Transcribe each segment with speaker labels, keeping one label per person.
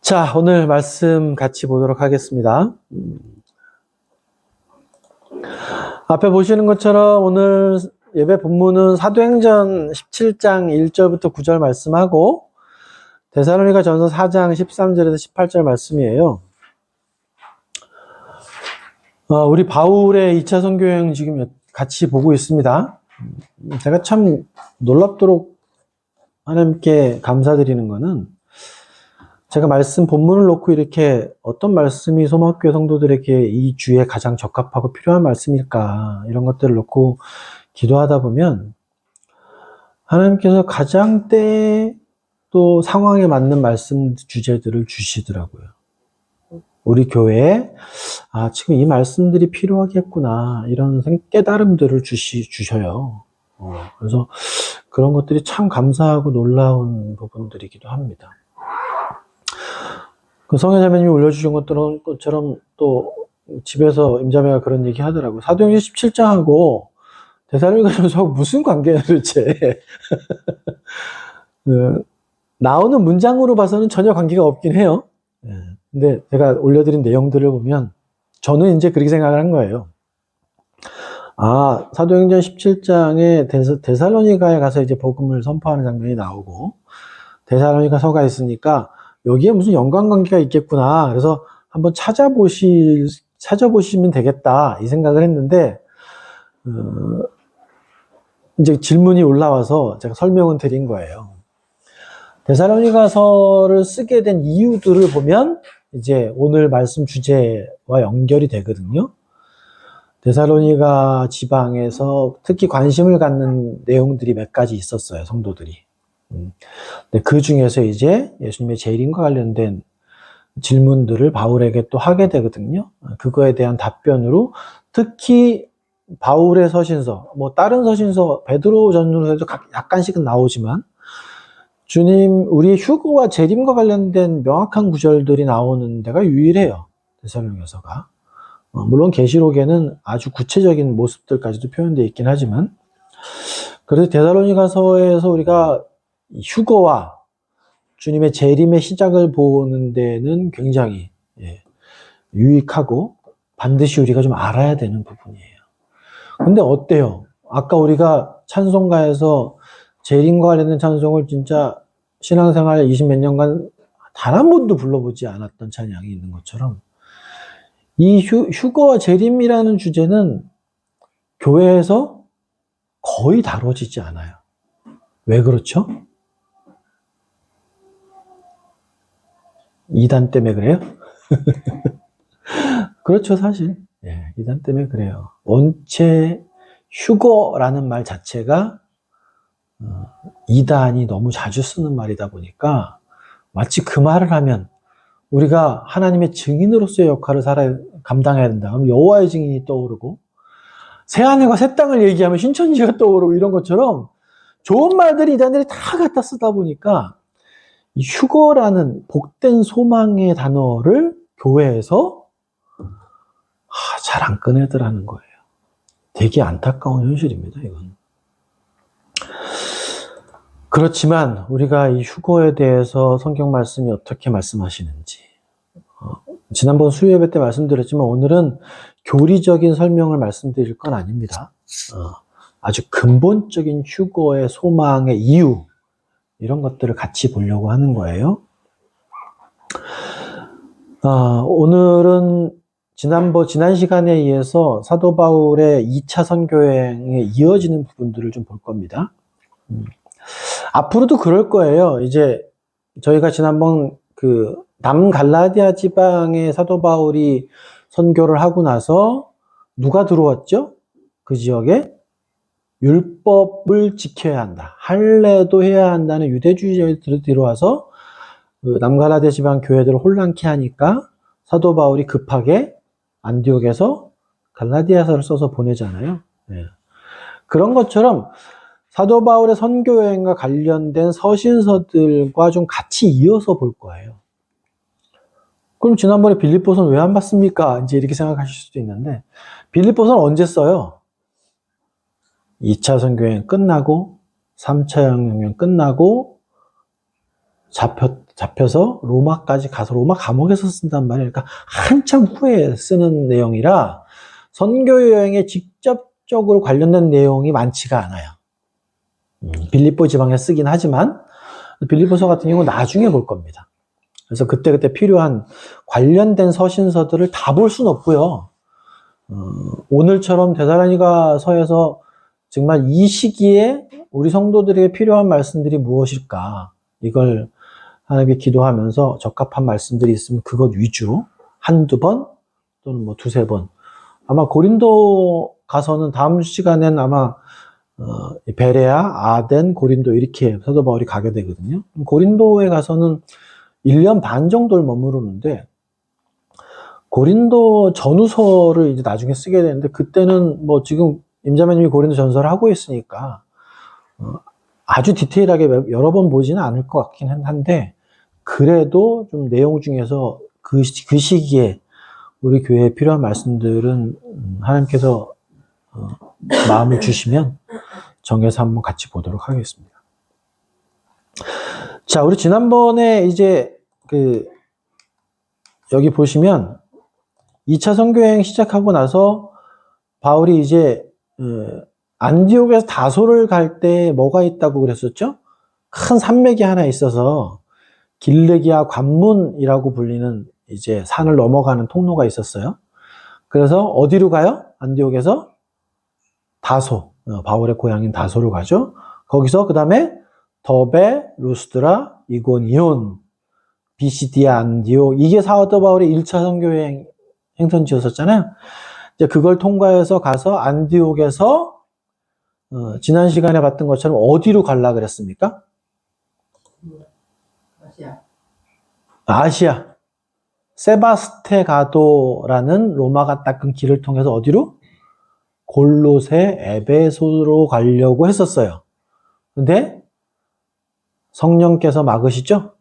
Speaker 1: 자, 오늘 말씀 같이 보도록 하겠습니다. 앞에 보시는 것처럼 오늘 예배 본문은 사도행전 17장 1절부터 9절 말씀하고 데살로니가 전서 4장 13절에서 18절 말씀이에요. 우리 바울의 2차 선교여행 지금 같이 보고 있습니다. 제가 참 놀랍도록 하나님께 감사드리는 거는 제가 말씀 본문을 놓고 이렇게 어떤 말씀이 소망교회 성도들에게 이 주에 가장 적합하고 필요한 말씀일까 이런 것들을 놓고 기도하다 보면 하나님께서 가장 때에 또 상황에 맞는 말씀 주제들을 주시더라고요. 우리 교회에 지금 이 말씀들이 필요하겠구나 이런 깨달음들을 주셔요. 그래서 그런 것들이 참 감사하고 놀라운 부분들이기도 합니다. 그 성혜자매님이 올려주신 것처럼 또 집에서 임자매가 그런 얘기 하더라고요. 사도행전 17장하고 데살로니가 전서하고 무슨 관계야 도대체. 나오는 문장으로 봐서는 전혀 관계가 없긴 해요. 근데 제가 올려드린 내용들을 보면 저는 이제 그렇게 생각을 한 거예요. 사도행전 17장에 데살로니가에 가서 이제 복음을 선포하는 장면이 나오고 데살로니가서가 있으니까 여기에 무슨 연관관계가 있겠구나. 그래서 한번 찾아보시면 되겠다. 이 생각을 했는데, 이제 질문이 올라와서 제가 설명을 드린 거예요. 데살로니가서를 쓰게 된 이유들을 보면, 이제 오늘 말씀 주제와 연결이 되거든요. 데살로니가 지방에서 특히 관심을 갖는 내용들이 몇 가지 있었어요, 성도들이. 그 중에서 이제 예수님의 재림과 관련된 질문들을 바울에게 또 하게 되거든요. 그거에 대한 답변으로 특히 바울의 서신서, 다른 서신서, 베드로 전서에도 약간씩은 나오지만 주님, 우리의 휴거와 재림과 관련된 명확한 구절들이 나오는 데가 유일해요. 데살로니가서가. 물론 계시록에는 아주 구체적인 모습들까지도 표현되어 있긴 하지만 그래서 데살로니가서에서 우리가 휴거와 주님의 재림의 시작을 보는 데는 굉장히 유익하고 반드시 우리가 좀 알아야 되는 부분이에요. 근데 어때요? 아까 우리가 찬송가에서 재림과 관련된 찬송을 진짜 신앙생활 20몇 년간 단 한 번도 불러보지 않았던 찬양이 있는 것처럼 이 휴거와 재림이라는 주제는 교회에서 거의 다뤄지지 않아요. 왜 그렇죠? 이단 때문에 그래요? 그렇죠, 사실. 이단 때문에 그래요. 원체 휴거라는 말 자체가 이단이 너무 자주 쓰는 말이다 보니까 마치 그 말을 하면 우리가 하나님의 증인으로서의 역할을 감당해야 된다. 그럼 여호와의 증인이 떠오르고 새하늘과 새 땅을 얘기하면 신천지가 떠오르고 이런 것처럼 좋은 말들이 이단들이 다 갖다 쓰다 보니까 이 휴거라는 복된 소망의 단어를 교회에서 잘 안 꺼내더라는 거예요. 되게 안타까운 현실입니다, 이건. 그렇지만 우리가 이 휴거에 대해서 성경 말씀이 어떻게 말씀하시는지 지난번 수요예배 때 말씀드렸지만 오늘은 교리적인 설명을 말씀드릴 건 아닙니다. 아주 근본적인 휴거의 소망의 이유 이런 것들을 같이 보려고 하는 거예요. 오늘은 지난 시간에 의해서 사도 바울의 2차 선교여행에 이어지는 부분들을 좀 볼 겁니다. 앞으로도 그럴 거예요. 이제 저희가 지난번 남갈라디아 지방에 사도 바울이 선교를 하고 나서 누가 들어왔죠? 그 지역에 율법을 지켜야 한다. 할례도 해야 한다는 유대주의자들이 들어와서 남갈라디아 지방 교회들을 혼란케 하니까 사도 바울이 급하게 안디옥에서 갈라디아서를 써서 보내잖아요. 그런 것처럼 사도 바울의 선교 여행과 관련된 서신서들과 좀 같이 이어서 볼 거예요. 그럼 지난번에 빌립보서는 왜 안 봤습니까? 이제 이렇게 생각하실 수도 있는데 빌립보서는 언제 써요? 2차 선교여행 끝나고 3차 여행 끝나고 잡혀서 로마까지 가서 로마 감옥에서 쓴단 말이에요. 그러니까 한참 후에 쓰는 내용이라 선교 여행에 직접적으로 관련된 내용이 많지가 않아요. 빌립보 지방에 쓰긴 하지만 빌립보서 같은 경우는 나중에 볼 겁니다. 그래서 그때그때 필요한 관련된 서신서들을 다 볼 수는 없고요. 오늘처럼 데살로니가 서에서 정말 이 시기에 우리 성도들에게 필요한 말씀들이 무엇일까? 이걸 하나님께 기도하면서 적합한 말씀들이 있으면 그것 위주로 한두 번 또는 뭐 두세 번. 아마 고린도 가서는 다음 시간엔 아마 베레아, 아덴, 고린도 이렇게 사도 바울이 가게 되거든요. 고린도에 가서는 1년 반 정도를 머무르는데 고린도 전후서를 이제 나중에 쓰게 되는데 그때는 뭐 지금 임자매님이 고린도 전서를 하고 있으니까 아주 디테일하게 여러 번 보지는 않을 것 같긴 한데 그래도 좀 내용 중에서 그 시기에 우리 교회에 필요한 말씀들은 하나님께서 마음을 주시면 정해서 한번 같이 보도록 하겠습니다. 자, 우리 지난번에 이제 여기 보시면 2차 선교여행 시작하고 나서 바울이 이제 안디옥에서 다소를 갈 때 뭐가 있다고 그랬었죠? 큰 산맥이 하나 있어서 길르기아 관문이라고 불리는 이제 산을 넘어가는 통로가 있었어요. 그래서 어디로 가요? 안디옥에서 다소, 바울의 고향인 다소로 가죠. 거기서 그 다음에 더베, 루스드라, 이고니온, 비시디아, 안디옥, 이게 사도 바울의 1차 선교여행 행선지였었잖아요. 이제 그걸 통과해서 가서 안디옥에서 지난 시간에 봤던 것처럼 어디로 갈라 그랬습니까? 아시아. 세바스테가도라는 로마가 닦은 길을 통해서 어디로? 골로새, 에베소로 가려고 했었어요. 근데 성령께서 막으시죠?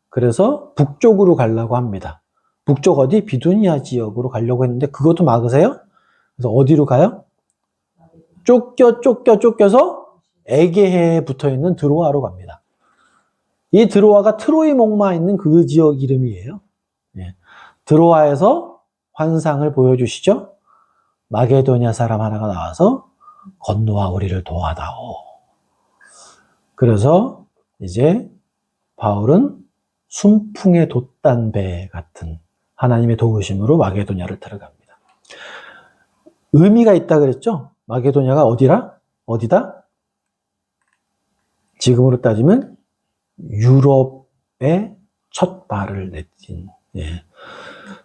Speaker 1: 그래서 북쪽으로 가려고 합니다. 북쪽 어디? 비두니아 지역으로 가려고 했는데 그것도 막으세요? 그래서 어디로 가요? 쫓겨서 에게해에 붙어있는 드로아로 갑니다. 이 드로아가 트로이 목마 있는 그 지역 이름이에요. 예. 드로아에서 환상을 보여주시죠? 마게도냐 사람 하나가 나와서 건너와 우리를 도와다오. 그래서 이제 바울은 순풍의 돛단 배 같은 하나님의 도우심으로 마게도냐를 들어갑니다. 의미가 있다 그랬죠? 마게도냐가 어디다? 지금으로 따지면 유럽의 첫 발을 내딘, 예.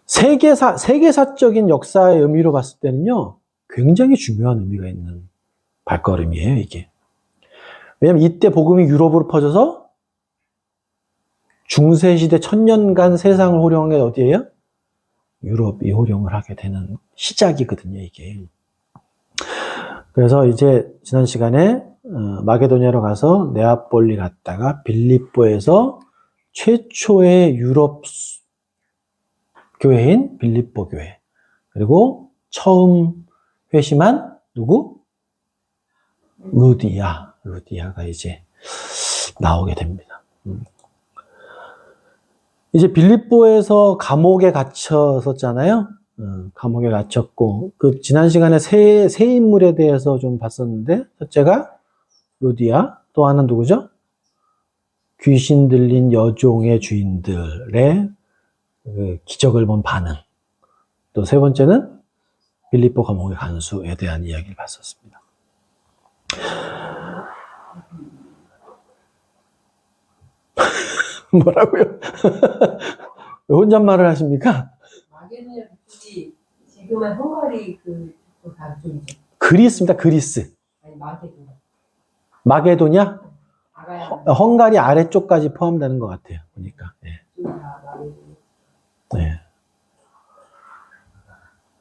Speaker 1: 세계사적인 역사의 의미로 봤을 때는요, 굉장히 중요한 의미가 있는 발걸음이에요, 이게. 왜냐면 이때 복음이 유럽으로 퍼져서 중세시대 1000년간 세상을 호령한 게 어디예요? 유럽이 호령을 하게 되는 시작이거든요, 이게. 그래서 이제 지난 시간에 마게도냐로 가서 네아폴리 갔다가 빌립보에서 최초의 유럽 교회인 빌립보 교회, 그리고 처음 회심한 누구? 루디아가 이제 나오게 됩니다. 이제 빌립보에서 감옥에 갇혔었잖아요. 감옥에 갇혔고, 그 지난 시간에 세 인물에 대해서 좀 봤었는데, 첫째가 루디아, 또 하나는 누구죠? 귀신 들린 여종의 주인들의 그 기적을 본 반응. 또 세 번째는 빌립보 감옥의 간수에 대한 이야기를 봤었습니다. 뭐라고요? 왜 혼잣말을 하십니까?
Speaker 2: 마게도냐 북쪽이 지금은 헝가리 그쪽이죠.
Speaker 1: 그리스입니다. 그리스.
Speaker 2: 아니 마게도냐.
Speaker 1: 마게도냐?
Speaker 2: 아가야.
Speaker 1: 헝가리 아래쪽까지 포함되는 것 같아요. 보니까. 네. 네.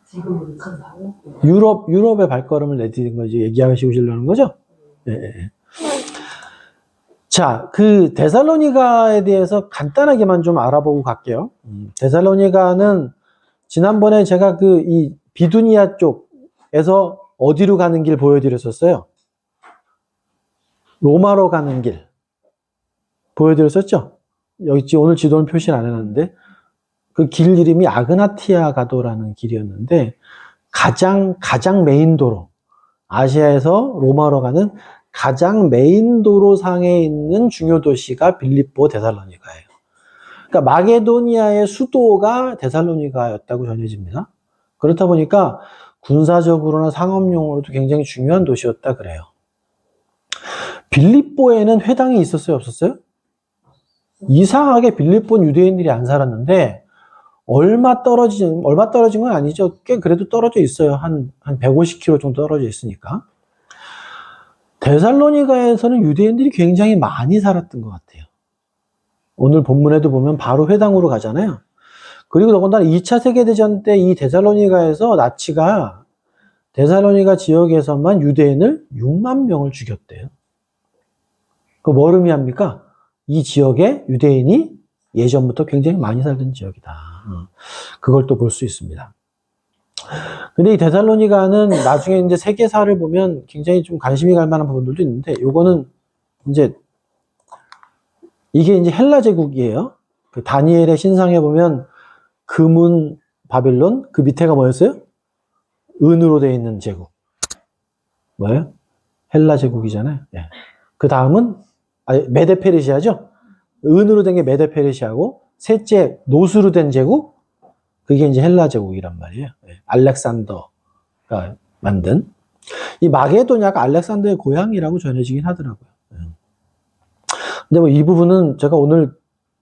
Speaker 2: 지금으로 친다고?
Speaker 1: 유럽의 발걸음을 내디딘 거지 얘기하시고 싶으려는 거죠? 네. 자, 그 데살로니가에 대해서 간단하게만 좀 알아보고 갈게요. 데살로니가는 지난번에 제가 이 비두니아 쪽에서 어디로 가는 길 보여드렸었어요? 로마로 가는 길 보여드렸었죠? 여기 오늘 지도는 표시를 안 해놨는데 그 길 이름이 아그나티아 가도라는 길이었는데 가장 메인 도로, 아시아에서 로마로 가는 가장 메인 도로상에 있는 중요 도시가 빌립보 데살로니가예요. 그러니까 마게도니아의 수도가 데살로니가였다고 전해집니다. 그렇다 보니까 군사적으로나 상업용으로도 굉장히 중요한 도시였다 그래요. 빌립보에는 회당이 있었어요, 없었어요? 이상하게 빌립보는 유대인들이 안 살았는데 얼마 떨어진 건 아니죠. 꽤 그래도 떨어져 있어요. 한 150km 정도 떨어져 있으니까. 데살로니가에서는 유대인들이 굉장히 많이 살았던 것 같아요. 오늘 본문에도 보면 바로 회당으로 가잖아요. 그리고 더군다나 2차 세계대전 때 이 데살로니가에서 나치가 데살로니가 지역에서만 유대인을 6만 명을 죽였대요. 그 뭘 의미합니까? 이 지역에 유대인이 예전부터 굉장히 많이 살던 지역이다. 그걸 또 볼 수 있습니다. 근데 이 데살로니가는 나중에 이제 세계사를 보면 굉장히 좀 관심이 갈 만한 부분들도 있는데, 요거는 이제 이게 이제 헬라 제국이에요. 그 다니엘의 신상에 보면 금은 바빌론, 그 밑에가 뭐였어요? 은으로 되어 있는 제국. 뭐예요? 헬라 제국이잖아요. 예. 그 다음은 메데 페르시아죠. 은으로 된 게 메데 페르시아고, 셋째 노스로 된 제국, 그게 이제 헬라 제국이란 말이에요. 예. 알렉산더가 만든 이 마게도냐가 알렉산더의 고향이라고 전해지긴 하더라고요. 예. 근데 뭐 이 부분은 제가 오늘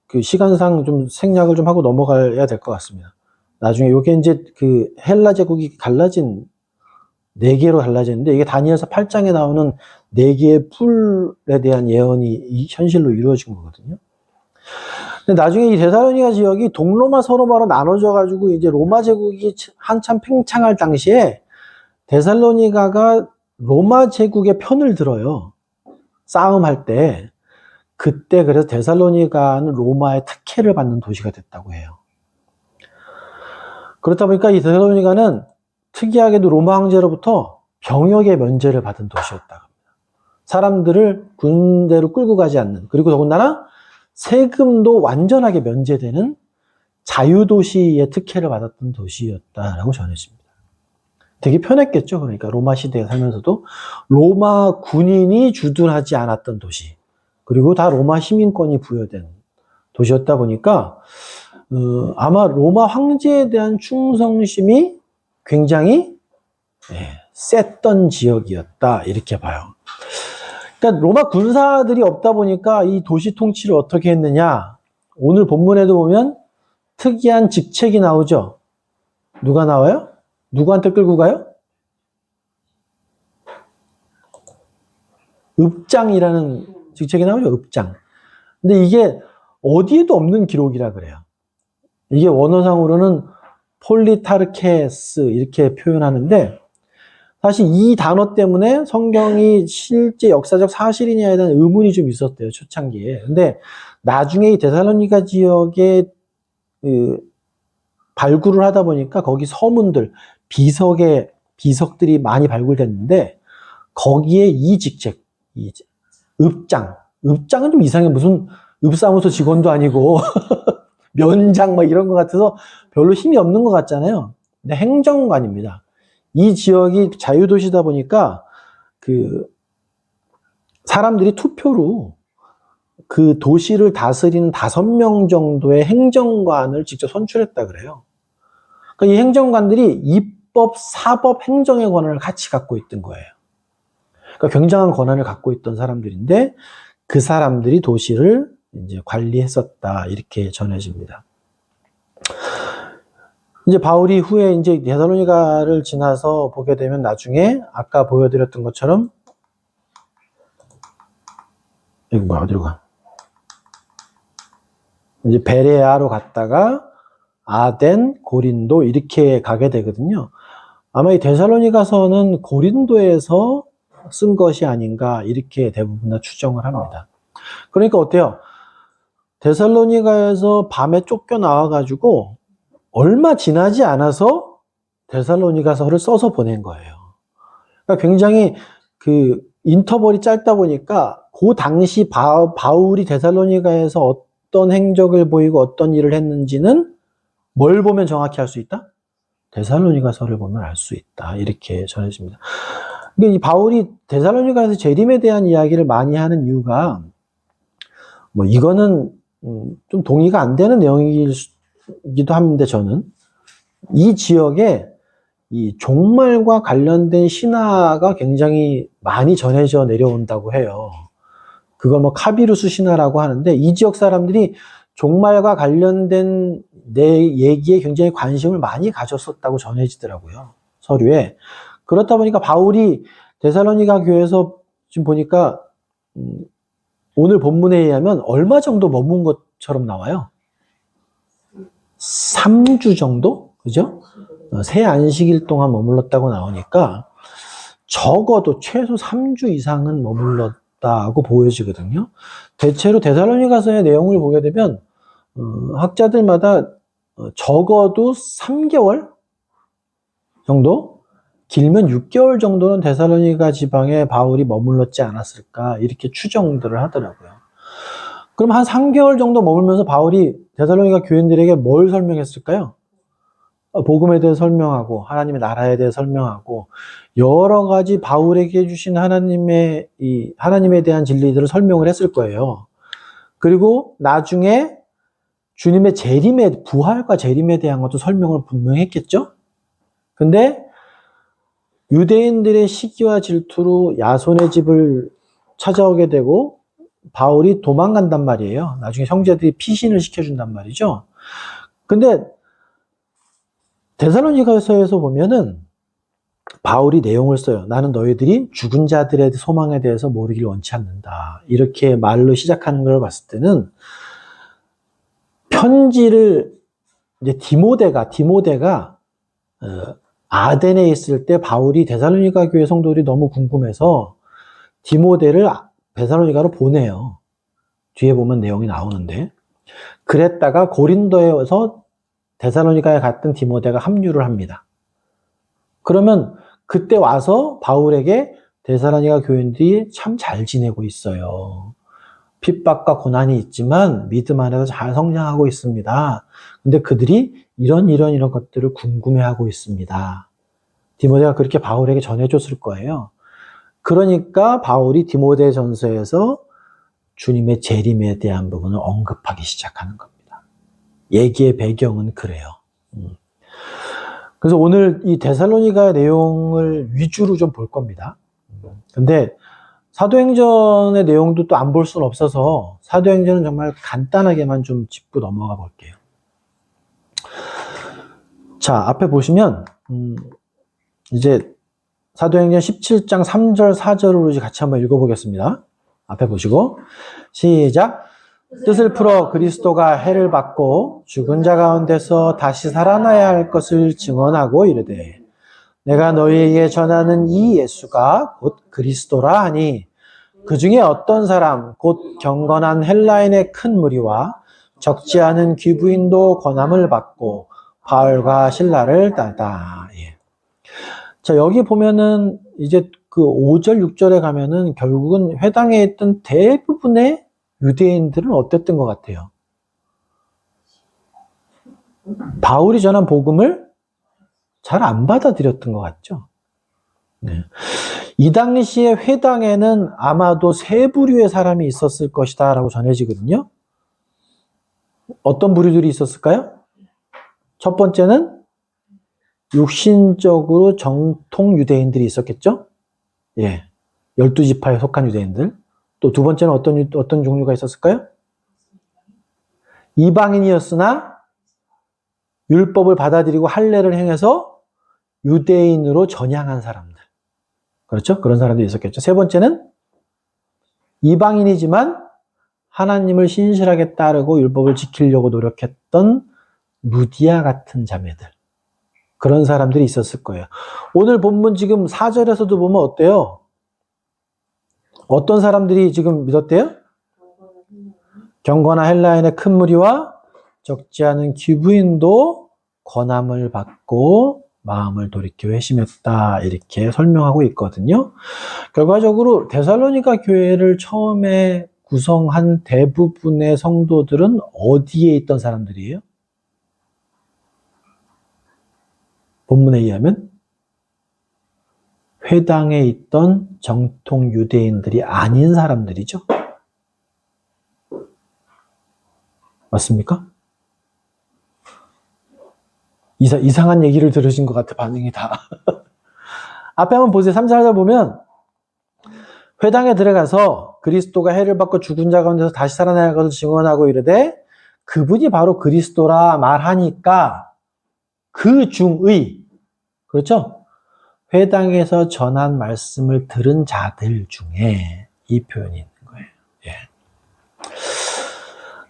Speaker 1: 그 시간상 좀 생략을 좀 하고 넘어가야 될 것 같습니다. 나중에 요게 이제 그 헬라 제국이 갈라진 4개로 갈라졌는데, 이게 다니엘서 8장에 나오는 4개의 풀에 대한 예언이 현실로 이루어진 거거든요. 근데 나중에 이 데살로니가 지역이 동로마 서로마로 나눠져 가지고 이제 로마 제국이 한참 팽창할 당시에 데살로니가가 로마 제국의 편을 들어요. 싸움할 때. 그때 그래서 데살로니가는 로마의 특혜를 받는 도시가 됐다고 해요. 그렇다 보니까 이 데살로니가는 특이하게도 로마 황제로부터 병역의 면제를 받은 도시였다고 합니다. 사람들을 군대로 끌고 가지 않는, 그리고 더군다나 세금도 완전하게 면제되는 자유도시의 특혜를 받았던 도시였다라고 전해집니다. 되게 편했겠죠. 그러니까 로마 시대에 살면서도 로마 군인이 주둔하지 않았던 도시, 그리고 다 로마 시민권이 부여된 도시였다 보니까 아마 로마 황제에 대한 충성심이 굉장히 셌던 지역이었다, 이렇게 봐요. 그러니까 로마 군사들이 없다 보니까 이 도시 통치를 어떻게 했느냐, 오늘 본문에도 보면 특이한 직책이 나오죠. 누가 나와요? 누구한테 끌고 가요? 읍장이라는 직책이 나오죠. 읍장. 근데 이게 어디에도 없는 기록이라 그래요. 이게 원어상으로는 폴리타르케스 이렇게 표현하는데, 사실 이 단어 때문에 성경이 실제 역사적 사실이냐에 대한 의문이 좀 있었대요, 초창기에. 근데 나중에 이 데살로니가 지역에 발굴을 하다 보니까 거기 서문들, 비석들이 많이 발굴됐는데, 거기에 이 직책, 읍장은 좀 이상해. 무슨 읍사무소 직원도 아니고 면장 막 이런 것 같아서 별로 힘이 없는 것 같잖아요. 근데 행정관입니다. 이 지역이 자유도시다 보니까 그 사람들이 투표로 그 도시를 다스리는 5명 정도의 행정관을 직접 선출했다 그래요. 그러니까 이 행정관들이 입법, 사법, 행정의 권한을 같이 갖고 있던 거예요. 그러니까 굉장한 권한을 갖고 있던 사람들인데, 그 사람들이 도시를 이제 관리했었다, 이렇게 전해집니다. 이제 바울이 후에 이제 데살로니가를 지나서 보게 되면 나중에 아까 보여드렸던 것처럼, 이거 뭐야, 어디로 가? 이제 베레아로 갔다가 아덴, 고린도 이렇게 가게 되거든요. 아마 이 데살로니가서는 고린도에서 쓴 것이 아닌가, 이렇게 대부분 다 추정을 합니다. 그러니까 어때요? 데살로니가에서 밤에 쫓겨나와가지고 얼마 지나지 않아서 데살로니가서를 써서 보낸 거예요. 그러니까 굉장히 그 인터벌이 짧다 보니까 그 당시 바울이 데살로니가에서 어떤 행적을 보이고 어떤 일을 했는지는 뭘 보면 정확히 알 수 있다? 데살로니가서를 보면 알 수 있다. 이렇게 전해집니다. 그러니까 이 바울이 데살로니가에서 재림에 대한 이야기를 많이 하는 이유가 뭐 이거는 좀 동의가 안 되는 내용이기도 한데 저는 이 지역에 이 종말과 관련된 신화가 굉장히 많이 전해져 내려온다고 해요. 그걸 뭐 카비루스 신화라고 하는데 이 지역 사람들이 종말과 관련된 내 얘기에 굉장히 관심을 많이 가졌었다고 전해지더라고요. 서류에. 그렇다 보니까 바울이 데살로니가 교회에서 지금 보니까 오늘 본문에 의하면 얼마 정도 머문 것처럼 나와요? 3주 정도? 그죠? 새 안식일 동안 머물렀다고 나오니까 적어도 최소 3주 이상은 머물렀다고 보여지거든요. 대체로 데살로니가서의 내용을 보게 되면 학자들마다 적어도 3개월 정도? 길면 6개월 정도는 데살로니가 지방에 바울이 머물렀지 않았을까 이렇게 추정들을 하더라고요. 그럼 한 3개월 정도 머물면서 바울이 데살로니가 교인들에게 뭘 설명했을까요? 복음에 대해 설명하고 하나님의 나라에 대해 설명하고 여러 가지 바울에게 주신 하나님에 대한 진리들을 설명을 했을 거예요. 그리고 나중에 주님의 부활과 재림에 대한 것도 설명을 분명히 했겠죠? 근데 유대인들의 시기와 질투로 야손의 집을 찾아오게 되고 바울이 도망간단 말이에요. 나중에 형제들이 피신을 시켜준단 말이죠. 근데 데살로니가서에서 보면은 바울이 내용을 써요. 나는 너희들이 죽은 자들의 소망에 대해서 모르길 원치 않는다. 이렇게 말로 시작하는 걸 봤을 때는 편지를 이제 디모데가 아덴에 있을 때 바울이 데살로니가 교회 성도들이 너무 궁금해서 디모데를 데살로니가로 보내요. 뒤에 보면 내용이 나오는데 그랬다가 고린도에서 데살로니가에 갔던 디모데가 합류를 합니다. 그러면 그때 와서 바울에게 데살로니가 교인들이 참 잘 지내고 있어요. 핍박과 고난이 있지만 믿음 안에서 잘 성장하고 있습니다. 근데 그들이 이런 것들을 궁금해하고 있습니다. 디모데가 그렇게 바울에게 전해줬을 거예요. 그러니까 바울이 디모데 전서에서 주님의 재림에 대한 부분을 언급하기 시작하는 겁니다. 얘기의 배경은 그래요. 그래서 오늘 이 데살로니가 내용을 위주로 좀 볼 겁니다. 근데 사도행전의 내용도 또 안 볼 수는 없어서 사도행전은 정말 간단하게만 좀 짚고 넘어가 볼게요. 자, 앞에 보시면 이제 사도행전 17장 3절 4절을 이제 같이 한번 읽어보겠습니다. 앞에 보시고 시작. 뜻을 풀어 그리스도가 해를 받고 죽은 자 가운데서 다시 살아나야 할 것을 증언하고 이르되 내가 너희에게 전하는 이 예수가 곧 그리스도라 하니 그 중에 어떤 사람 곧 경건한 헬라인의 큰 무리와 적지 않은 귀부인도 권함을 받고 바울과 실라를 따르다. 예. 자, 여기 보면은 이제 그 5절 6절에 가면은 결국은 회당에 있던 대부분의 유대인들은 어땠던 것 같아요? 바울이 전한 복음을 잘 안 받아들였던 것 같죠? 네. 이 당시에 회당에는 아마도 세 부류의 사람이 있었을 것이다 라고 전해지거든요. 어떤 부류들이 있었을까요? 첫 번째는 육신적으로 정통 유대인들이 있었겠죠? 예. 12지파에 속한 유대인들. 또 두 번째는 어떤 종류가 있었을까요? 이방인이었으나 율법을 받아들이고 할례를 행해서 유대인으로 전향한 사람들. 그렇죠? 그런 사람들이 있었겠죠. 세 번째는 이방인이지만 하나님을 신실하게 따르고 율법을 지키려고 노력했던 루디아 같은 자매들. 그런 사람들이 있었을 거예요. 오늘 본문 지금 4절에서도 보면 어때요? 어떤 사람들이 지금 믿었대요? 경건한 헬라인의 큰 무리와 적지 않은 귀부인도 권함을 받고 마음을 돌이켜 회심했다. 이렇게 설명하고 있거든요. 결과적으로 데살로니가 교회를 처음에 구성한 대부분의 성도들은 어디에 있던 사람들이에요? 본문에 의하면 회당에 있던 정통 유대인들이 아닌 사람들이죠. 맞습니까? 이상한 얘기를 들으신 것 같아, 반응이 다. 앞에 한번 보세요. 3, 4절 보면 회당에 들어가서 그리스도가 해를 받고 죽은 자 가운데서 다시 살아날 것을 증언하고 이르되 그분이 바로 그리스도라 말하니까 그 중의, 그렇죠? 회당에서 전한 말씀을 들은 자들 중에 이 표현이 있는 거예요. 예.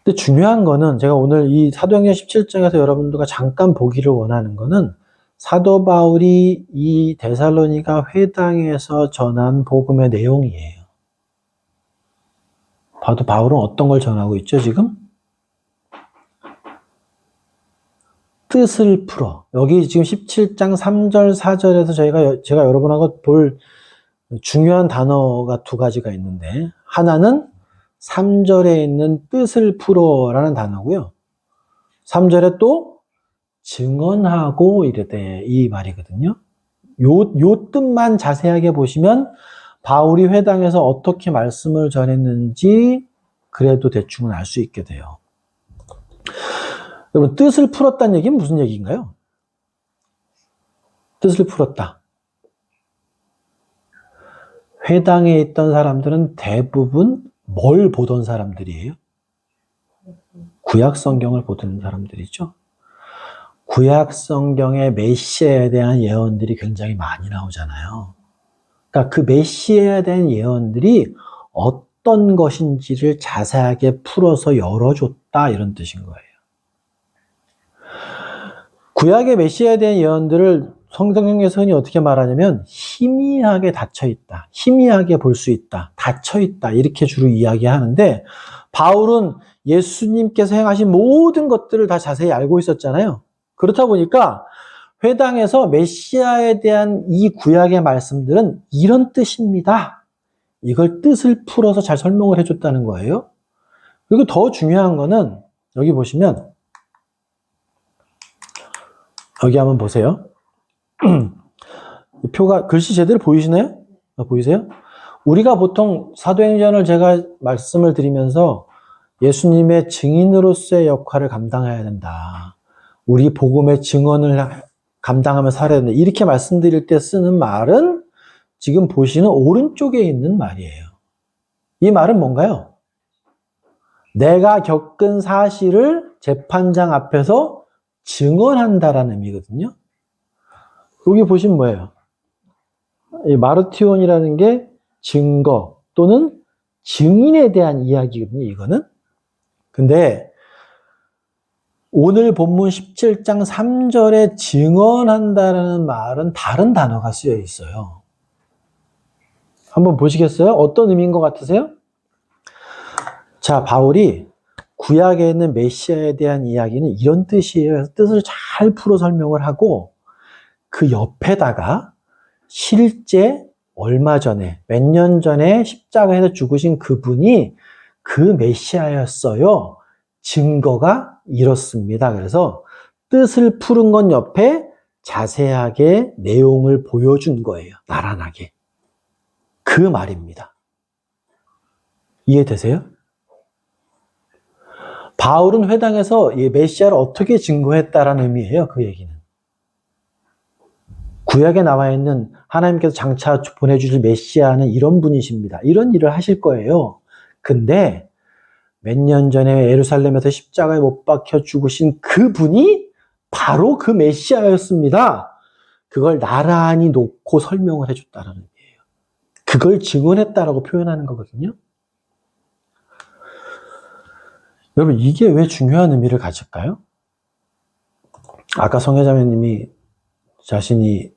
Speaker 1: 근데 중요한 거는 제가 오늘 이 사도행전 17장에서 여러분들과 잠깐 보기를 원하는 거는 사도 바울이 이 데살로니가 회당에서 전한 복음의 내용이에요. 봐도 바울은 어떤 걸 전하고 있죠, 지금? 뜻을 풀어. 여기 지금 17장 3절, 4절에서 제가 여러분하고 볼 중요한 단어가 두 가지가 있는데, 하나는 3절에 있는 뜻을 풀어라는 단어고요. 3절에 또 증언하고 이르되 이 말이거든요. 요 뜻만 자세하게 보시면 바울이 회당에서 어떻게 말씀을 전했는지 그래도 대충은 알 수 있게 돼요. 여러분, 뜻을 풀었다는 얘기는 무슨 얘기인가요? 뜻을 풀었다. 회당에 있던 사람들은 대부분 뭘 보던 사람들이에요? 구약 성경을 보던 사람들이죠. 구약 성경의 메시아에 대한 예언들이 굉장히 많이 나오잖아요. 그러니까 그 메시아에 대한 예언들이 어떤 것인지를 자세하게 풀어서 열어줬다 이런 뜻인 거예요. 구약의 메시아에 대한 예언들을 성경에서 흔히 어떻게 말하냐면 희미하게 닫혀있다, 희미하게 볼 수 있다, 닫혀있다 이렇게 주로 이야기하는데 바울은 예수님께서 행하신 모든 것들을 다 자세히 알고 있었잖아요. 그렇다 보니까 회당에서 메시아에 대한 이 구약의 말씀들은 이런 뜻입니다. 이걸 뜻을 풀어서 잘 설명을 해줬다는 거예요. 그리고 더 중요한 거는 여기 보시면 여기 한번 보세요. 표가 글씨 제대로 보이시나요? 보이세요? 우리가 보통 사도행전을 제가 말씀을 드리면서 예수님의 증인으로서의 역할을 감당해야 된다. 우리 복음의 증언을 감당하며 살아야 된다. 이렇게 말씀드릴 때 쓰는 말은 지금 보시는 오른쪽에 있는 말이에요. 이 말은 뭔가요? 내가 겪은 사실을 재판장 앞에서 증언한다라는 의미거든요. 여기 보시면 뭐예요? 이 마르티온이라는 게 증거 또는 증인에 대한 이야기거든요, 이거는. 근데 오늘 본문 17장 3절에 증언한다라는 말은 다른 단어가 쓰여 있어요. 한번 보시겠어요? 어떤 의미인 것 같으세요? 자, 바울이 구약에 있는 메시아에 대한 이야기는 이런 뜻이에요. 그래서 뜻을 잘 풀어 설명을 하고 그 옆에다가 실제 얼마 전에, 몇 년 전에 십자가에서 죽으신 그분이 그 메시아였어요. 증거가 이렇습니다. 그래서 뜻을 푸른 건 옆에 자세하게 내용을 보여준 거예요. 나란하게. 그 말입니다. 이해되세요? 바울은 회당에서 이 메시아를 어떻게 증거했다라는 의미예요. 그 얘기는. 구약에 나와 있는 하나님께서 장차 보내주실 메시아는 이런 분이십니다. 이런 일을 하실 거예요. 근데 몇 년 전에 예루살렘에서 십자가에 못 박혀 죽으신 그분이 바로 그 메시아였습니다. 그걸 나란히 놓고 설명을 해줬다는 의미예요. 그걸 증언했다라고 표현하는 거거든요. 여러분, 이게 왜 중요한 의미를 가질까요? 아까 성혜자매님이 자신이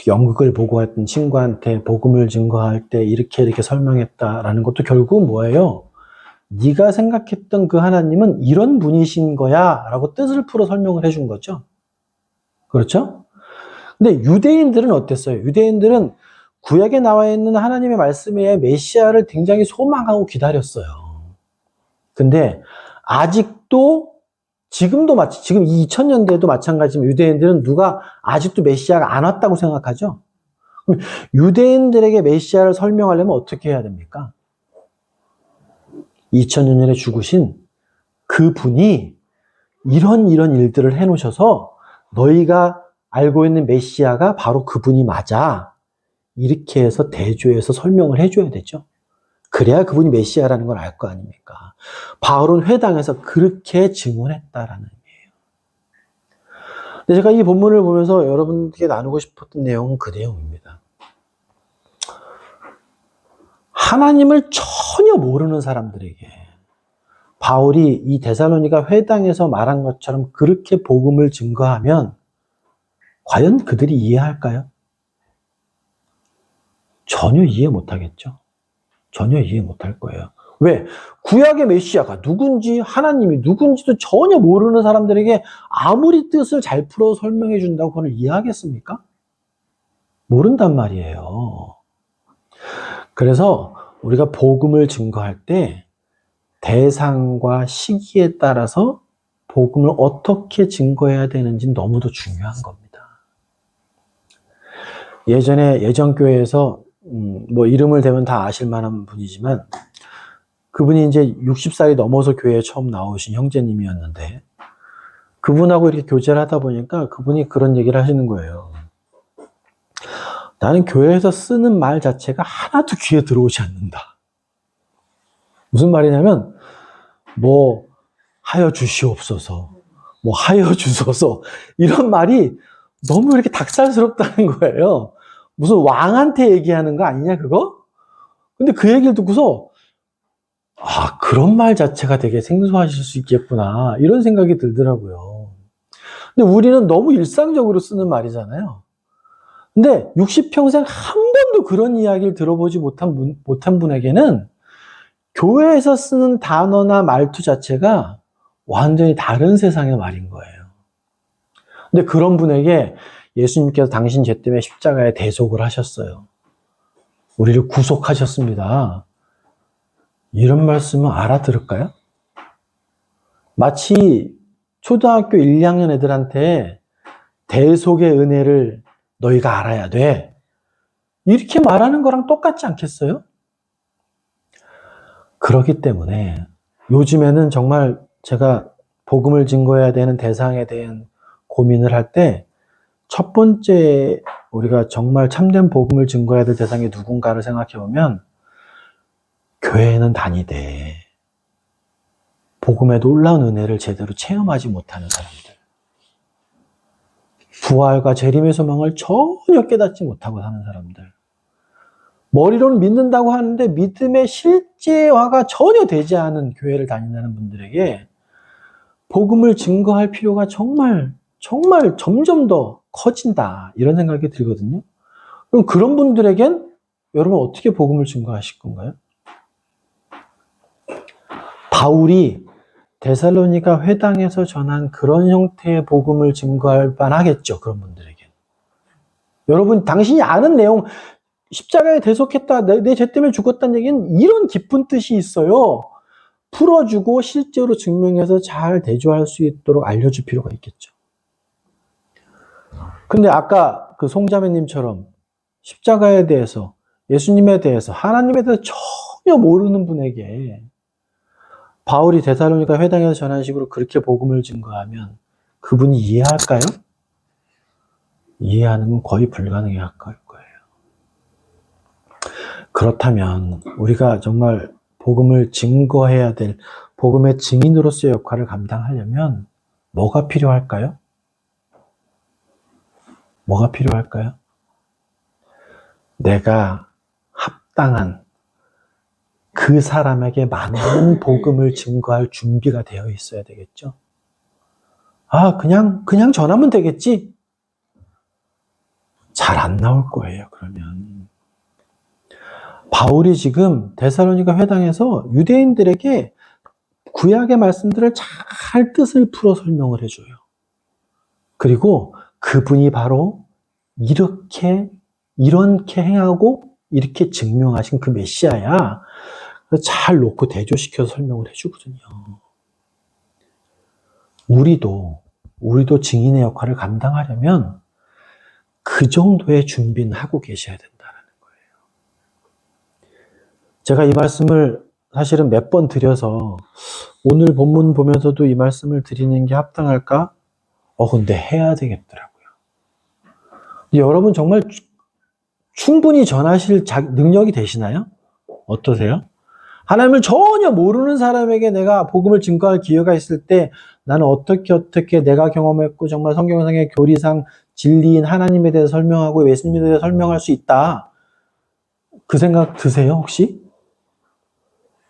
Speaker 1: 연극을 보고 했던 친구한테 복음을 증거할 때 이렇게 설명했다라는 것도 결국은 뭐예요? 네가 생각했던 그 하나님은 이런 분이신 거야 라고 뜻을 풀어 설명을 해준 거죠. 그렇죠? 근데 유대인들은 어땠어요? 유대인들은 구약에 나와 있는 하나님의 말씀에 메시아를 굉장히 소망하고 기다렸어요. 근데 아직도 지금 2000년대도 마찬가지지만 유대인들은 누가 아직도 메시아가 안 왔다고 생각하죠? 그럼 유대인들에게 메시아를 설명하려면 어떻게 해야 됩니까? 2000년 전에 죽으신 그분이 이런 일들을 해놓으셔서 너희가 알고 있는 메시아가 바로 그분이 맞아. 이렇게 해서 대조해서 설명을 해줘야 되죠. 그래야 그분이 메시아라는 걸 알 거 아닙니까? 바울은 회당에서 그렇게 증언했다라는 의미예요. 근데 제가 이 본문을 보면서 여러분께 나누고 싶었던 내용은 그 내용입니다. 하나님을 전혀 모르는 사람들에게 바울이 이 데살로니가 회당에서 말한 것처럼 그렇게 복음을 증거하면 과연 그들이 이해할까요? 전혀 이해 못하겠죠. 전혀 이해 못할 거예요. 왜? 구약의 메시아가 누군지 하나님이 누군지도 전혀 모르는 사람들에게 아무리 뜻을 잘 풀어 설명해 준다고 그걸 이해하겠습니까? 모른단 말이에요. 그래서 우리가 복음을 증거할 때 대상과 시기에 따라서 복음을 어떻게 증거해야 되는지 너무도 중요한 겁니다. 예전에 예전교회에서 뭐 이름을 대면 다 아실 만한 분이지만 그분이 이제 60살이 넘어서 교회에 처음 나오신 형제님이었는데 그분하고 이렇게 교제를 하다 보니까 그분이 그런 얘기를 하시는 거예요. 나는 교회에서 쓰는 말 자체가 하나도 귀에 들어오지 않는다. 무슨 말이냐면 뭐 하여 주시옵소서, 뭐 하여 주소서 이런 말이 너무 이렇게 닭살스럽다는 거예요. 무슨 왕한테 얘기하는 거 아니냐 그거? 근데 그 얘기를 듣고서 아 그런 말 자체가 되게 생소하실 수 있겠구나 이런 생각이 들더라고요. 근데 우리는 너무 일상적으로 쓰는 말이잖아요. 근데 60평생 한 번도 그런 이야기를 들어보지 못한 분에게는 교회에서 쓰는 단어나 말투 자체가 완전히 다른 세상의 말인 거예요. 근데 그런 분에게 예수님께서 당신 죄 때문에 십자가에 대속을 하셨어요. 우리를 구속하셨습니다. 이런 말씀은 알아들을까요? 마치 초등학교 1, 2학년 애들한테 대속의 은혜를 너희가 알아야 돼. 이렇게 말하는 거랑 똑같지 않겠어요? 그렇기 때문에 요즘에는 정말 제가 복음을 증거해야 되는 대상에 대한 고민을 할 때 첫 번째 우리가 정말 참된 복음을 증거해야 될 대상이 누군가를 생각해 보면 교회에는 다니되 복음의 놀라운 은혜를 제대로 체험하지 못하는 사람들, 부활과 재림의 소망을 전혀 깨닫지 못하고 사는 사람들, 머리로는 믿는다고 하는데 믿음의 실제화가 전혀 되지 않은 교회를 다닌다는 분들에게 복음을 증거할 필요가 정말 점점 더 커진다 이런 생각이 들거든요. 그럼 그런 분들에겐 여러분 어떻게 복음을 증거하실 건가요? 바울이 데살로니가 회당에서 전한 그런 형태의 복음을 증거할 만하겠죠. 그런 분들에겐. 여러분 당신이 아는 내용 십자가에 대속했다. 내 죄 때문에 죽었다는 얘기는 이런 깊은 뜻이 있어요. 풀어주고 실제로 증명해서 잘 대조할 수 있도록 알려줄 필요가 있겠죠. 근데 아까 그 송자매님처럼 십자가에 대해서, 예수님에 대해서, 하나님에 대해서 전혀 모르는 분에게 바울이 데살로니가 회당에서 전한 식으로 그렇게 복음을 증거하면 그분이 이해할까요? 이해하는 건 거의 불가능해 할 거예요. 그렇다면 우리가 정말 복음을 증거해야 될 복음의 증인으로서의 역할을 감당하려면 뭐가 필요할까요? 뭐가 필요할까요? 내가 합당한 그 사람에게 맞는 복음을 증거할 준비가 되어 있어야 되겠죠. 아, 그냥 전하면 되겠지? 잘 안 나올 거예요, 그러면. 바울이 지금 데살로니가 회당에서 유대인들에게 구약의 말씀들을 잘 뜻을 풀어 설명을 해줘요. 그리고 그분이 바로 이렇게 이렇게 행하고 이렇게 증명하신 그 메시아야. 그래서 잘 놓고 대조시켜서 설명을 해주거든요. 우리도 증인의 역할을 감당하려면 그 정도의 준비는 하고 계셔야 된다는 거예요. 제가 이 말씀을 사실은 몇 번 드려서 오늘 본문 보면서도 이 말씀을 드리는 게 합당할까? 근데 해야 되겠더라고요. 여러분 정말 충분히 전하실 능력이 되시나요? 어떠세요? 하나님을 전혀 모르는 사람에게 내가 복음을 증거할 기회가 있을 때 나는 어떻게 내가 경험했고 정말 성경상의 교리상 진리인 하나님에 대해서 설명하고 예수님에 대해서 설명할 수 있다. 그 생각 드세요, 혹시?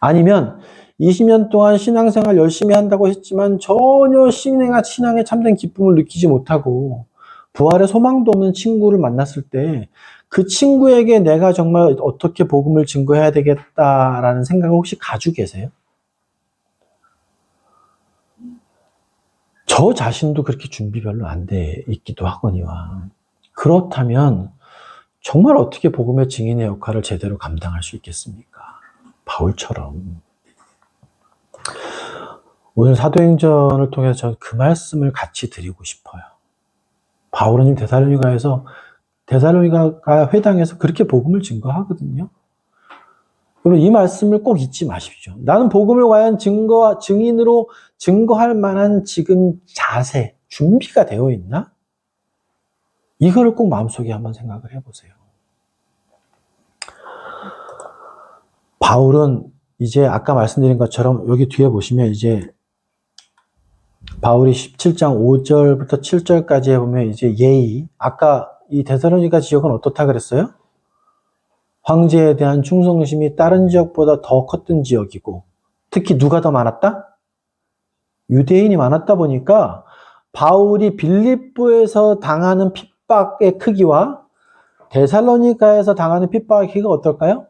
Speaker 1: 아니면 20년 동안 신앙생활 열심히 한다고 했지만 전혀 신앙에 참된 기쁨을 느끼지 못하고 부활의 소망도 없는 친구를 만났을 때 그 친구에게 내가 정말 어떻게 복음을 증거해야 되겠다라는 생각을 혹시 가지고 계세요? 저 자신도 그렇게 준비 별로 안 돼 있기도 하거니와. 그렇다면 정말 어떻게 복음의 증인의 역할을 제대로 감당할 수 있겠습니까? 바울처럼. 오늘 사도행전을 통해서 저는 그 말씀을 같이 드리고 싶어요. 바울은 데살로니가 회당에서 그렇게 복음을 증거하거든요. 여러분 이 말씀을 꼭 잊지 마십시오. 나는 복음을 과연 증인으로 증거할 만한 지금 자세, 준비가 되어 있나? 이거를 꼭 마음속에 한번 생각을 해보세요. 바울은 이제 아까 말씀드린 것처럼 여기 뒤에 보시면 이제 바울이 17장 5절부터 7절까지에 보면 이제 아까 이 데살로니가 지역은 어떻다 그랬어요? 황제에 대한 충성심이 다른 지역보다 더 컸던 지역이고 특히 누가 더 많았다? 유대인이 많았다 보니까 바울이 빌립보에서 당하는 핍박의 크기와 데살로니가에서 당하는 핍박의 크기가 어떨까요?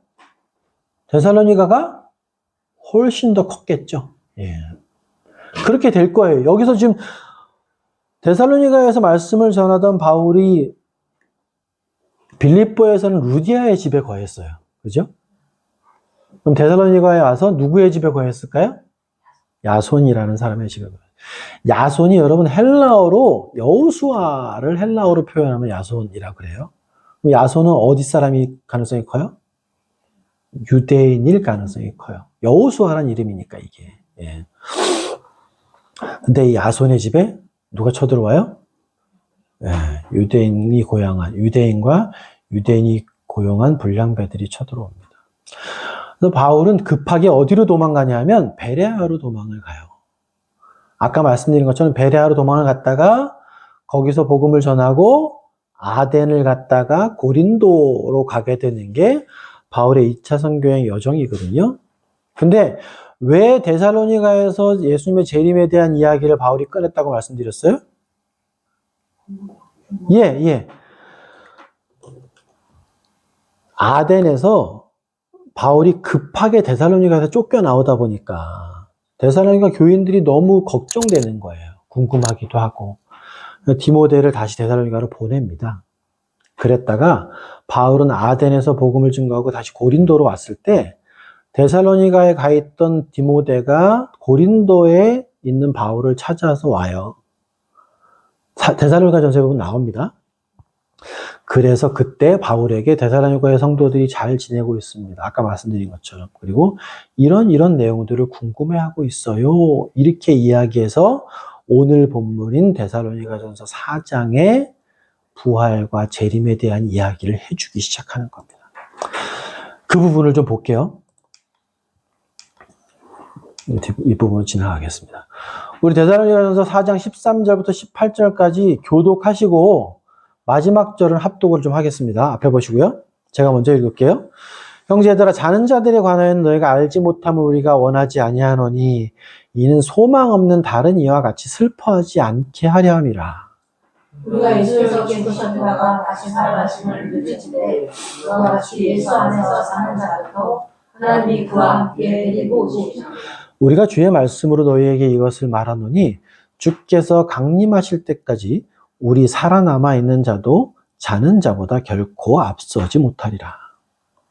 Speaker 1: 데살로니가가 훨씬 더 컸겠죠. 예. 그렇게 될 거예요. 여기서 지금 데살로니가에서 말씀을 전하던 바울이 빌립보에서는 루디아의 집에 거했어요. 그죠? 그럼 데살로니가에 와서 누구의 집에 거했을까요? 야손이라는 사람의 집에 거했어요. 야손이 여러분 여호수아를 헬라어로 표현하면 야손이라고 그래요. 그럼 야손은 어디 사람이 가능성이 커요? 유대인일 가능성이 커요. 여호수아라는 이름이니까 이게. 예. 근데 이 야손의 집에 누가 쳐들어와요? 예, 유대인과 유대인이 고용한 불량배들이 쳐들어옵니다. 그래서 바울은 급하게 어디로 도망가냐면 베레아로 도망을 가요. 아까 말씀드린 것처럼 베레아로 도망을 갔다가 거기서 복음을 전하고 아덴을 갔다가 고린도로 가게 되는 게 바울의 2차 선교행 여정이거든요. 근데 왜 데살로니가에서 예수님의 재림에 대한 이야기를 바울이 꺼냈다고 말씀드렸어요? 예. 아덴에서 바울이 급하게 데살로니가에서 쫓겨나오다 보니까 데살로니가 교인들이 너무 걱정되는 거예요. 궁금하기도 하고. 디모데를 다시 데살로니가로 보냅니다. 그랬다가 바울은 아덴에서 복음을 증거하고 다시 고린도로 왔을 때 데살로니가에 가 있던 디모데가 고린도에 있는 바울을 찾아서 와요. 데살로니가 전서에 보면 나옵니다. 그래서 그때 바울에게 데살로니가의 성도들이 잘 지내고 있습니다. 아까 말씀드린 것처럼. 그리고 이런 내용들을 궁금해하고 있어요. 이렇게 이야기해서 오늘 본문인 데살로니가전서 4장의 부활과 재림에 대한 이야기를 해주기 시작하는 겁니다. 그 부분을 좀 볼게요. 이 부분을 지나가겠습니다. 우리 데살로니가전서 4장 13절부터 18절까지 교독하시고 마지막 절은 합독을 좀 하겠습니다. 앞에 보시고요. 제가 먼저 읽을게요. 형제들아, 자는 자들에 관하여는 너희가 알지 못함을 우리가 원하지 아니하노니 이는 소망 없는 다른 이와 같이 슬퍼하지 않게 하려 함이라.
Speaker 3: 우리가 예수께서 죽으셨다가 다시 살아나심을 믿으시되 그와 같이 예수 안에서 사는 자들도 하나님이 그와 함께 데리고 오시리라.
Speaker 1: 우리가 주의 말씀으로 너희에게 이것을 말하노니 주께서 강림하실 때까지 우리 살아남아 있는 자도 자는 자보다 결코 앞서지 못하리라.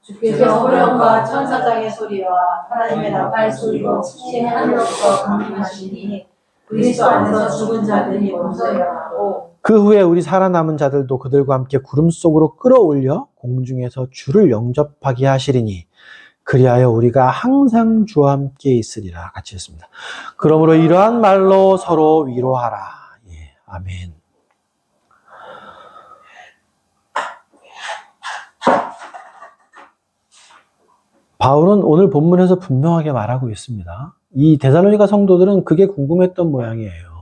Speaker 3: 주께서 호령과 천사장의 소리와 하나님의 나팔 소리로 신의 하늘로부터 강림하시니 그리스도 안에서 죽은 자들이 먼저 일어나고
Speaker 1: 그 후에 우리 살아남은 자들도 그들과 함께 구름 속으로 끌어올려 공중에서 주를 영접하게 하시리니 그리하여 우리가 항상 주와 함께 있으리라. 같이 했습니다. 그러므로 이러한 말로 서로 위로하라. 예, 아멘. 바울은 오늘 본문에서 분명하게 말하고 있습니다. 이 데살로니가 성도들은 그게 궁금했던 모양이에요.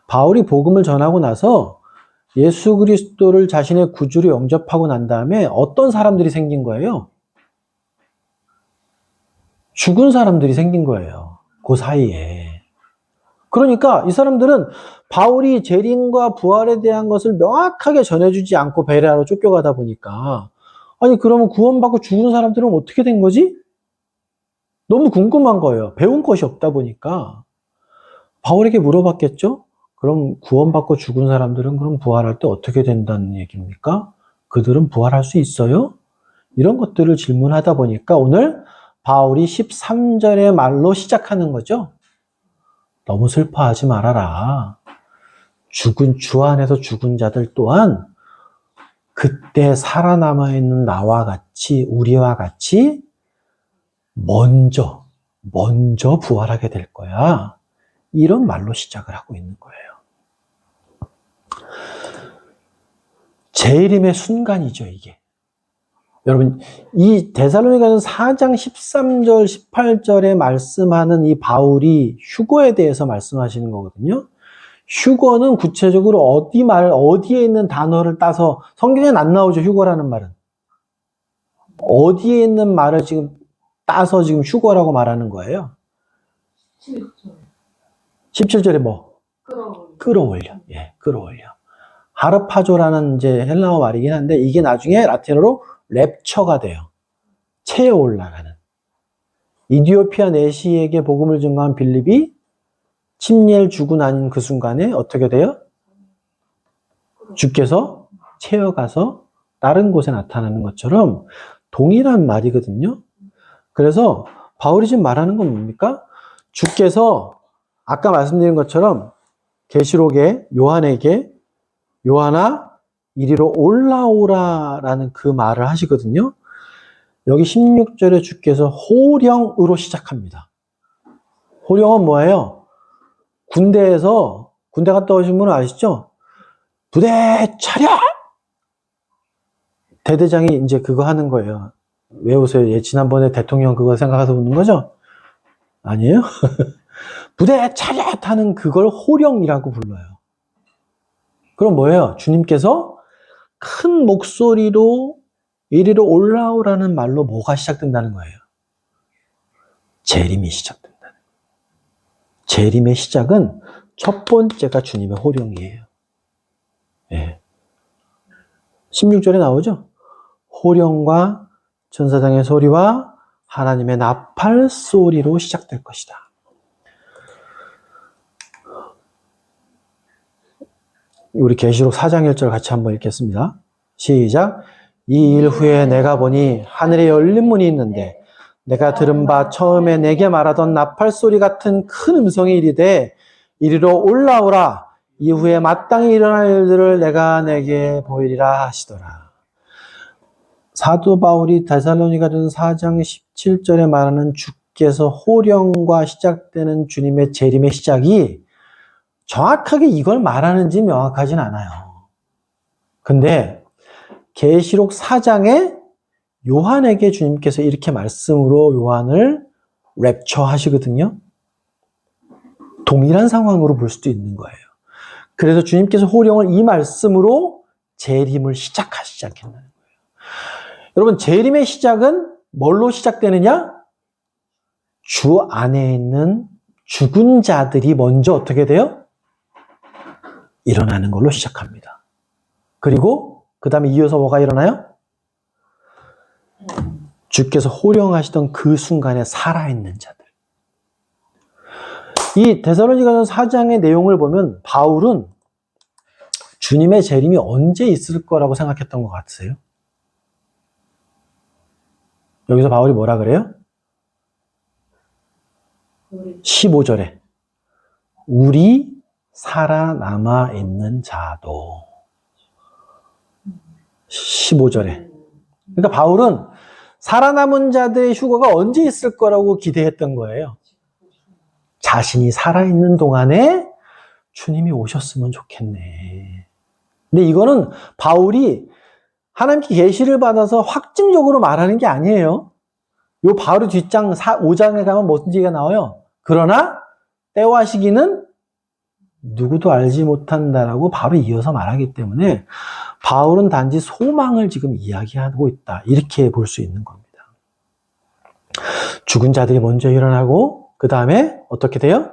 Speaker 1: 바울이 복음을 전하고 나서 예수 그리스도를 자신의 구주로 영접하고 난 다음에 어떤 사람들이 생긴 거예요? 죽은 사람들이 생긴 거예요. 그 사이에. 그러니까 이 사람들은 바울이 재림과 부활에 대한 것을 명확하게 전해주지 않고 베레아로 쫓겨가다 보니까 아니 그러면 구원받고 죽은 사람들은 어떻게 된 거지? 너무 궁금한 거예요. 배운 것이 없다 보니까. 바울에게 물어봤겠죠? 그럼 구원받고 죽은 사람들은 그럼 부활할 때 어떻게 된다는 얘기입니까? 그들은 부활할 수 있어요? 이런 것들을 질문하다 보니까 오늘 바울이 13절의 말로 시작하는 거죠. 너무 슬퍼하지 말아라. 주 안에서 죽은 자들 또한 그때 살아남아 있는 나와 같이 우리와 같이 먼저 부활하게 될 거야. 이런 말로 시작을 하고 있는 거예요. 재림의 순간이죠, 이게. 여러분, 이 데살로니가서 4장 13절, 18절에 말씀하는 이 바울이 휴거에 대해서 말씀하시는 거거든요. 휴거는 구체적으로 어디에 있는 단어를 따서, 성경에는 안 나오죠, 휴거라는 말은. 어디에 있는 말을 지금 따서 지금 휴거라고 말하는 거예요? 17절에 뭐? 끌어올려. 예, 끌어올려. 하르파조라는 이제 헬라어 말이긴 한데, 이게 나중에 라틴어로 랩처가 돼요. 체어 올라가는. 이디오피아 내시에게 복음을 증거한 빌립이 침례를 주고 난 그 순간에 어떻게 돼요? 주께서 체어가서 다른 곳에 나타나는 것처럼 동일한 말이거든요. 그래서 바울이 지금 말하는 건 뭡니까? 주께서 아까 말씀드린 것처럼 계시록에 요한아 이리로 올라오라라는 그 말을 하시거든요. 여기 16절에 주께서 호령으로 시작합니다. 호령은 뭐예요? 군대 갔다 오신 분은 아시죠? 부대 차려! 대대장이 이제 그거 하는 거예요. 왜 웃어요? 예, 지난번에 대통령 그거 생각해서 웃는 거죠? 아니에요? 부대 차렷 하는 그걸 호령이라고 불러요. 그럼 뭐예요? 주님께서 큰 목소리로 이리로 올라오라는 말로 뭐가 시작된다는 거예요? 재림이 시작된다는 거예요. 재림의 시작은 첫 번째가 주님의 호령이에요. 예. 16절에 나오죠? 호령과 천사장의 소리와 하나님의 나팔 소리로 시작될 것이다. 우리 계시록 4장 1절 같이 한번 읽겠습니다. 시작. 이 일 후에 내가 보니 하늘에 열린 문이 있는데 내가 들은 바 처음에 내게 말하던 나팔 소리 같은 큰 음성이 이르되 이리로 올라오라. 이후에 마땅히 일어날 일들을 내가 내게 보이리라 하시더라. 사도 바울이 데살로니가전 4장 17절에 말하는 주께서 호령과 시작되는 주님의 재림의 시작이 정확하게 이걸 말하는지 명확하진 않아요. 근데 계시록 4장에 요한에게 주님께서 이렇게 말씀으로 요한을 랩처 하시거든요. 동일한 상황으로 볼 수도 있는 거예요. 그래서 주님께서 호령을 이 말씀으로 재림을 시작하시지 않겠나요? 여러분, 재림의 시작은 뭘로 시작되느냐? 주 안에 있는 죽은 자들이 먼저 어떻게 돼요? 일어나는 걸로 시작합니다. 그리고 그 다음에 이어서 뭐가 일어나요? 주께서 호령하시던 그 순간에 살아있는 자들. 이 데살로니가전 4장의 내용을 보면 바울은 주님의 재림이 언제 있을 거라고 생각했던 것 같으세요? 여기서 바울이 뭐라 그래요? 15절에 우리 살아남아 있는 자도 15절에 그러니까 바울은 살아남은 자들의 휴거가 언제 있을 거라고 기대했던 거예요. 자신이 살아있는 동안에 주님이 오셨으면 좋겠네. 근데 이거는 바울이 하나님께 계시를 받아서 확증적으로 말하는 게 아니에요. 요 바로 뒷장 5장에 가면 무슨 얘기가 나와요? 그러나 때와 시기는 누구도 알지 못한다라고 바로 이어서 말하기 때문에 바울은 단지 소망을 지금 이야기하고 있다. 이렇게 볼 수 있는 겁니다. 죽은 자들이 먼저 일어나고 그 다음에 어떻게 돼요?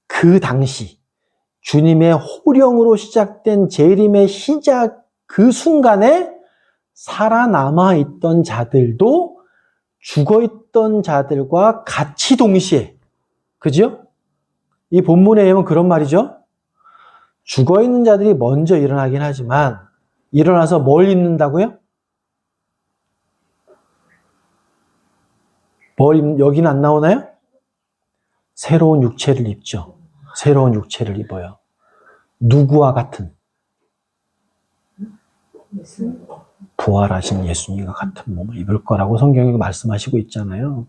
Speaker 1: 그 당시 주님의 호령으로 시작된 재림의 시작 그 순간에 살아남아 있던 자들도 죽어 있던 자들과 같이 동시에 그죠? 이 본문에 의하면 그런 말이죠. 죽어 있는 자들이 먼저 일어나긴 하지만 일어나서 뭘 입는다고요? 여기는 안 나오나요? 새로운 육체를 입죠. 새로운 육체를 입어요. 누구와 같은? 부활하신 예수님과 같은 몸을 입을 거라고 성경이 말씀하시고 있잖아요.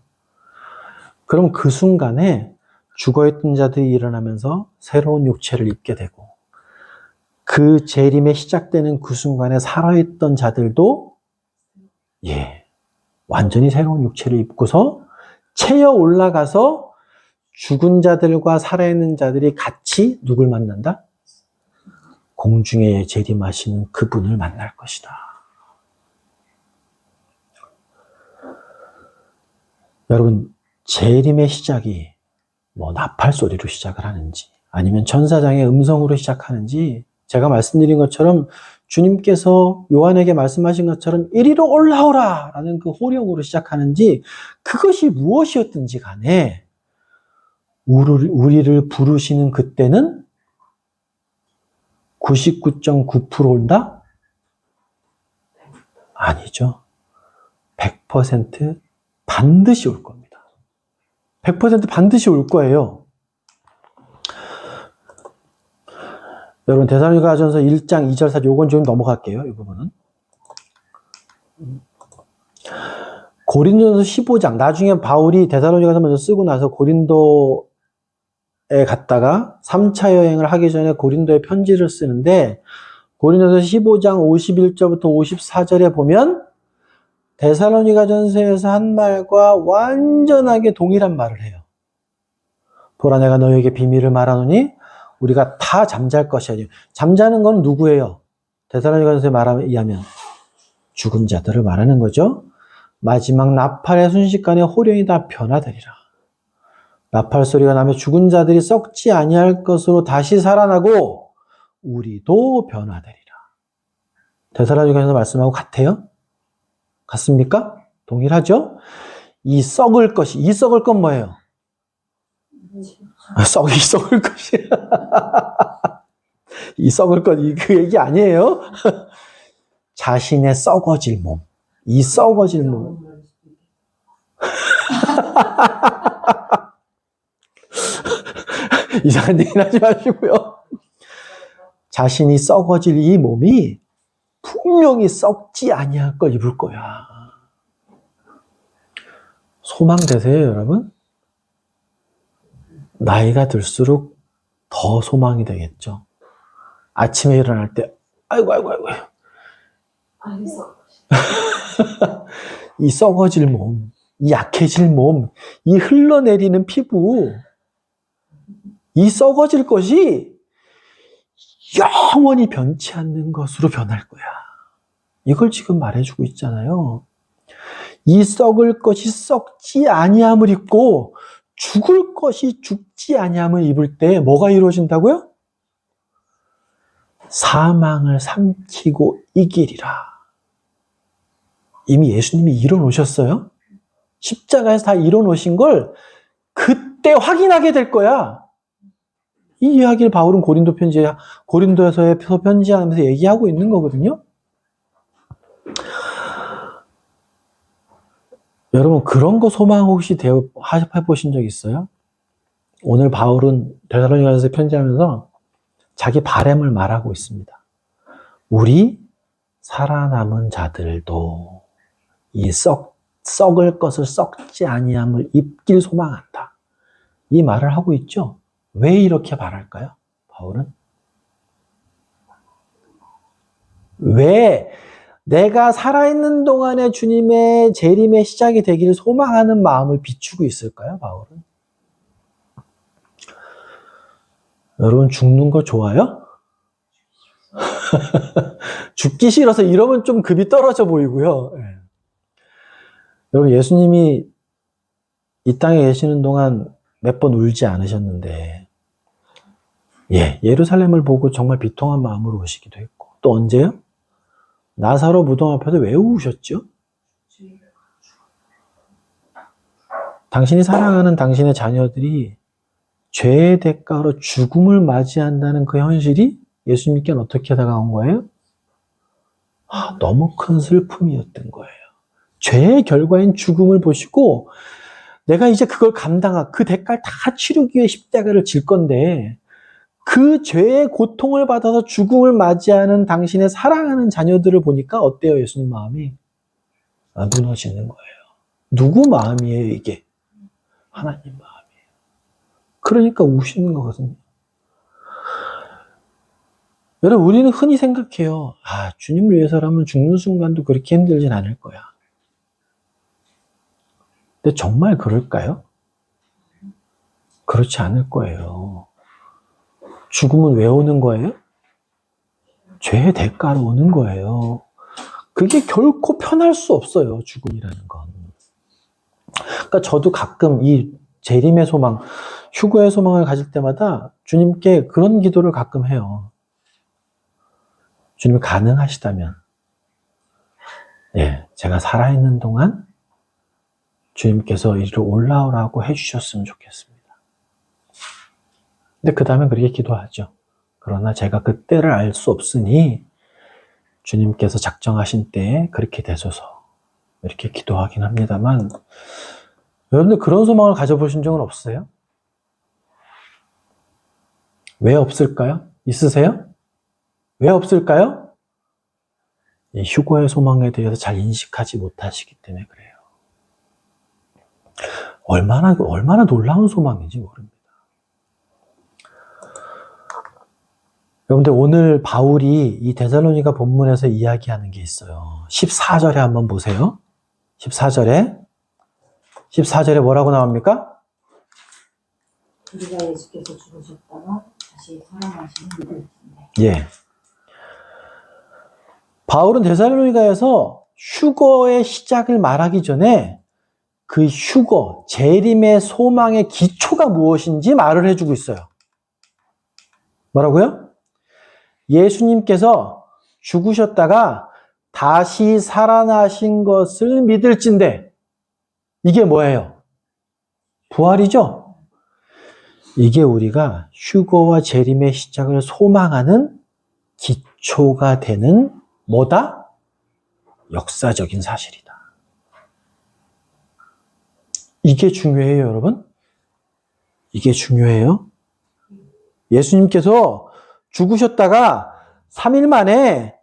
Speaker 1: 그럼 그 순간에 죽어있던 자들이 일어나면서 새로운 육체를 입게 되고 그 재림에 시작되는 그 순간에 살아있던 자들도 완전히 새로운 육체를 입고서 채어 올라가서 죽은 자들과 살아있는 자들이 같이 누굴 만난다? 공중에 재림하시는 그분을 만날 것이다. 여러분, 재림의 시작이 뭐 나팔 소리로 시작을 하는지 아니면 천사장의 음성으로 시작하는지 제가 말씀드린 것처럼 주님께서 요한에게 말씀하신 것처럼 이리로 올라오라 라는 그 호령으로 시작하는지 그것이 무엇이었든지 간에 우리를 부르시는 그때는 99.9% 온다? 아니죠. 100% 반드시 올 겁니다. 100% 반드시 올 거예요. 여러분 데살로니가전서 1장 2절 4절 요건 좀 넘어갈게요. 이 부분은. 고린도전서 15장 나중에 바울이 데살로니가서 먼저 쓰고 나서 고린도에 갔다가 3차 여행을 하기 전에 고린도에 편지를 쓰는데 고린도서 15장 51절부터 54절에 보면 데살로니가전서에서 한 말과 완전하게 동일한 말을 해요. 보라 내가 너에게 비밀을 말하노니 우리가 다 잠잘 것이 아니에요. 잠자는 건 누구예요? 데살로니가전서에 말하면 의하면 죽은 자들을 말하는 거죠. 마지막 나팔의 순식간에 호령이 다 변화되리라. 나팔 소리가 나며 죽은 자들이 썩지 아니할 것으로 다시 살아나고 우리도 변화되리라. 데살로니가전서 말씀하고 같아요? 같습니까? 동일하죠? 이 썩을 건 뭐예요? 썩을 것이. 이 썩을 것, 그 얘기 아니에요? 자신의 썩어질 몸. 이 썩어질 몸. 이상한 얘기는 하지 마시고요. 자신이 썩어질 이 몸이 분명히 썩지 아니할 걸 입을 거야. 소망되세요, 여러분? 나이가 들수록 더 소망이 되겠죠. 아침에 일어날 때 아이고 이 썩어질 몸, 이 약해질 몸, 이 흘러내리는 피부, 이 썩어질 것이 영원히 변치 않는 것으로 변할 거야. 이걸 지금 말해주고 있잖아요. 이 썩을 것이 썩지 아니함을 입고 죽을 것이 죽지 아니함을 입을 때 뭐가 이루어진다고요? 사망을 삼키고 이기리라. 이미 예수님이 이뤄놓으셨어요. 십자가에서 다 이뤄놓으신 걸 그때 확인하게 될 거야. 이 이야기를 바울은 고린도에서의 편지하면서 얘기하고 있는 거거든요. 여러분, 그런 거 소망 혹시 해보신 적 있어요? 오늘 바울은 데살로니가서 편지하면서 자기 바람을 말하고 있습니다. 우리 살아남은 자들도 이 썩을 것을 썩지 아니함을 입길 소망한다. 이 말을 하고 있죠. 왜 이렇게 말할까요? 바울은? 왜 내가 살아있는 동안에 주님의 재림의 시작이 되기를 소망하는 마음을 비추고 있을까요? 바울은? 여러분, 죽는 거 좋아요? 죽기 싫어서 이러면 좀 급이 떨어져 보이고요. 네. 여러분, 예수님이 이 땅에 계시는 동안 몇 번 울지 않으셨는데, 예루살렘을 보고 정말 비통한 마음으로 오시기도 했고, 또 언제요? 나사로 무덤 앞에서 왜 우셨죠? 당신이 사랑하는 당신의 자녀들이 죄의 대가로 죽음을 맞이한다는 그 현실이 예수님께는 어떻게 다가온 거예요? 너무 큰 슬픔이었던 거예요. 죄의 결과인 죽음을 보시고 내가 이제 그걸 그 대가를 다 치르기 위해 십자가를 질 건데 그 죄의 고통을 받아서 죽음을 맞이하는 당신의 사랑하는 자녀들을 보니까 어때요? 예수님 마음이? 무너지는 거예요. 누구 마음이에요, 이게? 하나님 마음이에요. 그러니까 우시는 거거든요. 여러분, 우리는 흔히 생각해요. 주님을 위해서라면 죽는 순간도 그렇게 힘들진 않을 거야. 근데 정말 그럴까요? 그렇지 않을 거예요. 죽음은 왜 오는 거예요? 죄의 대가로 오는 거예요. 그게 결코 편할 수 없어요, 죽음이라는 건. 그러니까 저도 가끔 이 재림의 소망, 휴거의 소망을 가질 때마다 주님께 그런 기도를 가끔 해요. 주님 가능하시다면, 제가 살아있는 동안 주님께서 이리로 올라오라고 해주셨으면 좋겠습니다. 근데 그 다음에 그렇게 기도하죠. 그러나 제가 그 때를 알 수 없으니 주님께서 작정하신 때에 그렇게 되소서 이렇게 기도하긴 합니다만 여러분들 그런 소망을 가져보신 적은 없으세요? 왜 없을까요? 있으세요? 왜 없을까요? 이 휴거의 소망에 대해서 잘 인식하지 못하시기 때문에 그래요. 얼마나 놀라운 소망인지 모릅니다. 여러분들 오늘 바울이 이 데살로니가 본문에서 이야기하는 게 있어요. 14절에 한번 보세요. 14절에 뭐라고 나옵니까?
Speaker 3: 우리가 예수께서 죽으셨다가 다시 살아나시는 믿음인데.
Speaker 1: 예. 바울은 데살로니가에서 휴거의 시작을 말하기 전에 그 휴거, 재림의 소망의 기초가 무엇인지 말을 해주고 있어요. 뭐라고요? 예수님께서 죽으셨다가 다시 살아나신 것을 믿을진대. 이게 뭐예요? 부활이죠? 이게 우리가 휴거와 재림의 시작을 소망하는 기초가 되는 뭐다? 역사적인 사실이다. 이게 중요해요, 여러분. 이게 중요해요. 예수님께서 죽으셨다가 3일 만에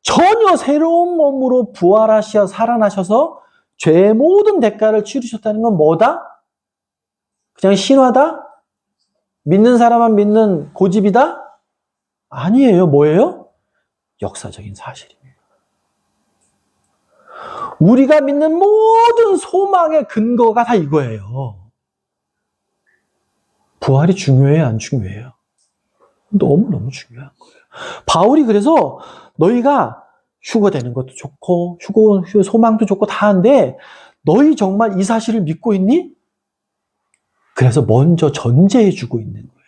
Speaker 1: 전혀 새로운 몸으로 부활하셔 살아나셔서 죄의 모든 대가를 치르셨다는 건 뭐다? 그냥 신화다? 믿는 사람만 믿는 고집이다? 아니에요. 뭐예요? 역사적인 사실입니다. 우리가 믿는 모든 소망의 근거가 다 이거예요. 부활이 중요해요? 안 중요해요? 너무너무 중요한 거예요. 바울이 그래서 너희가 휴거되는 것도 좋고 휴거 소망도 좋고 다 한데 너희 정말 이 사실을 믿고 있니? 그래서 먼저 전제해 주고 있는 거예요.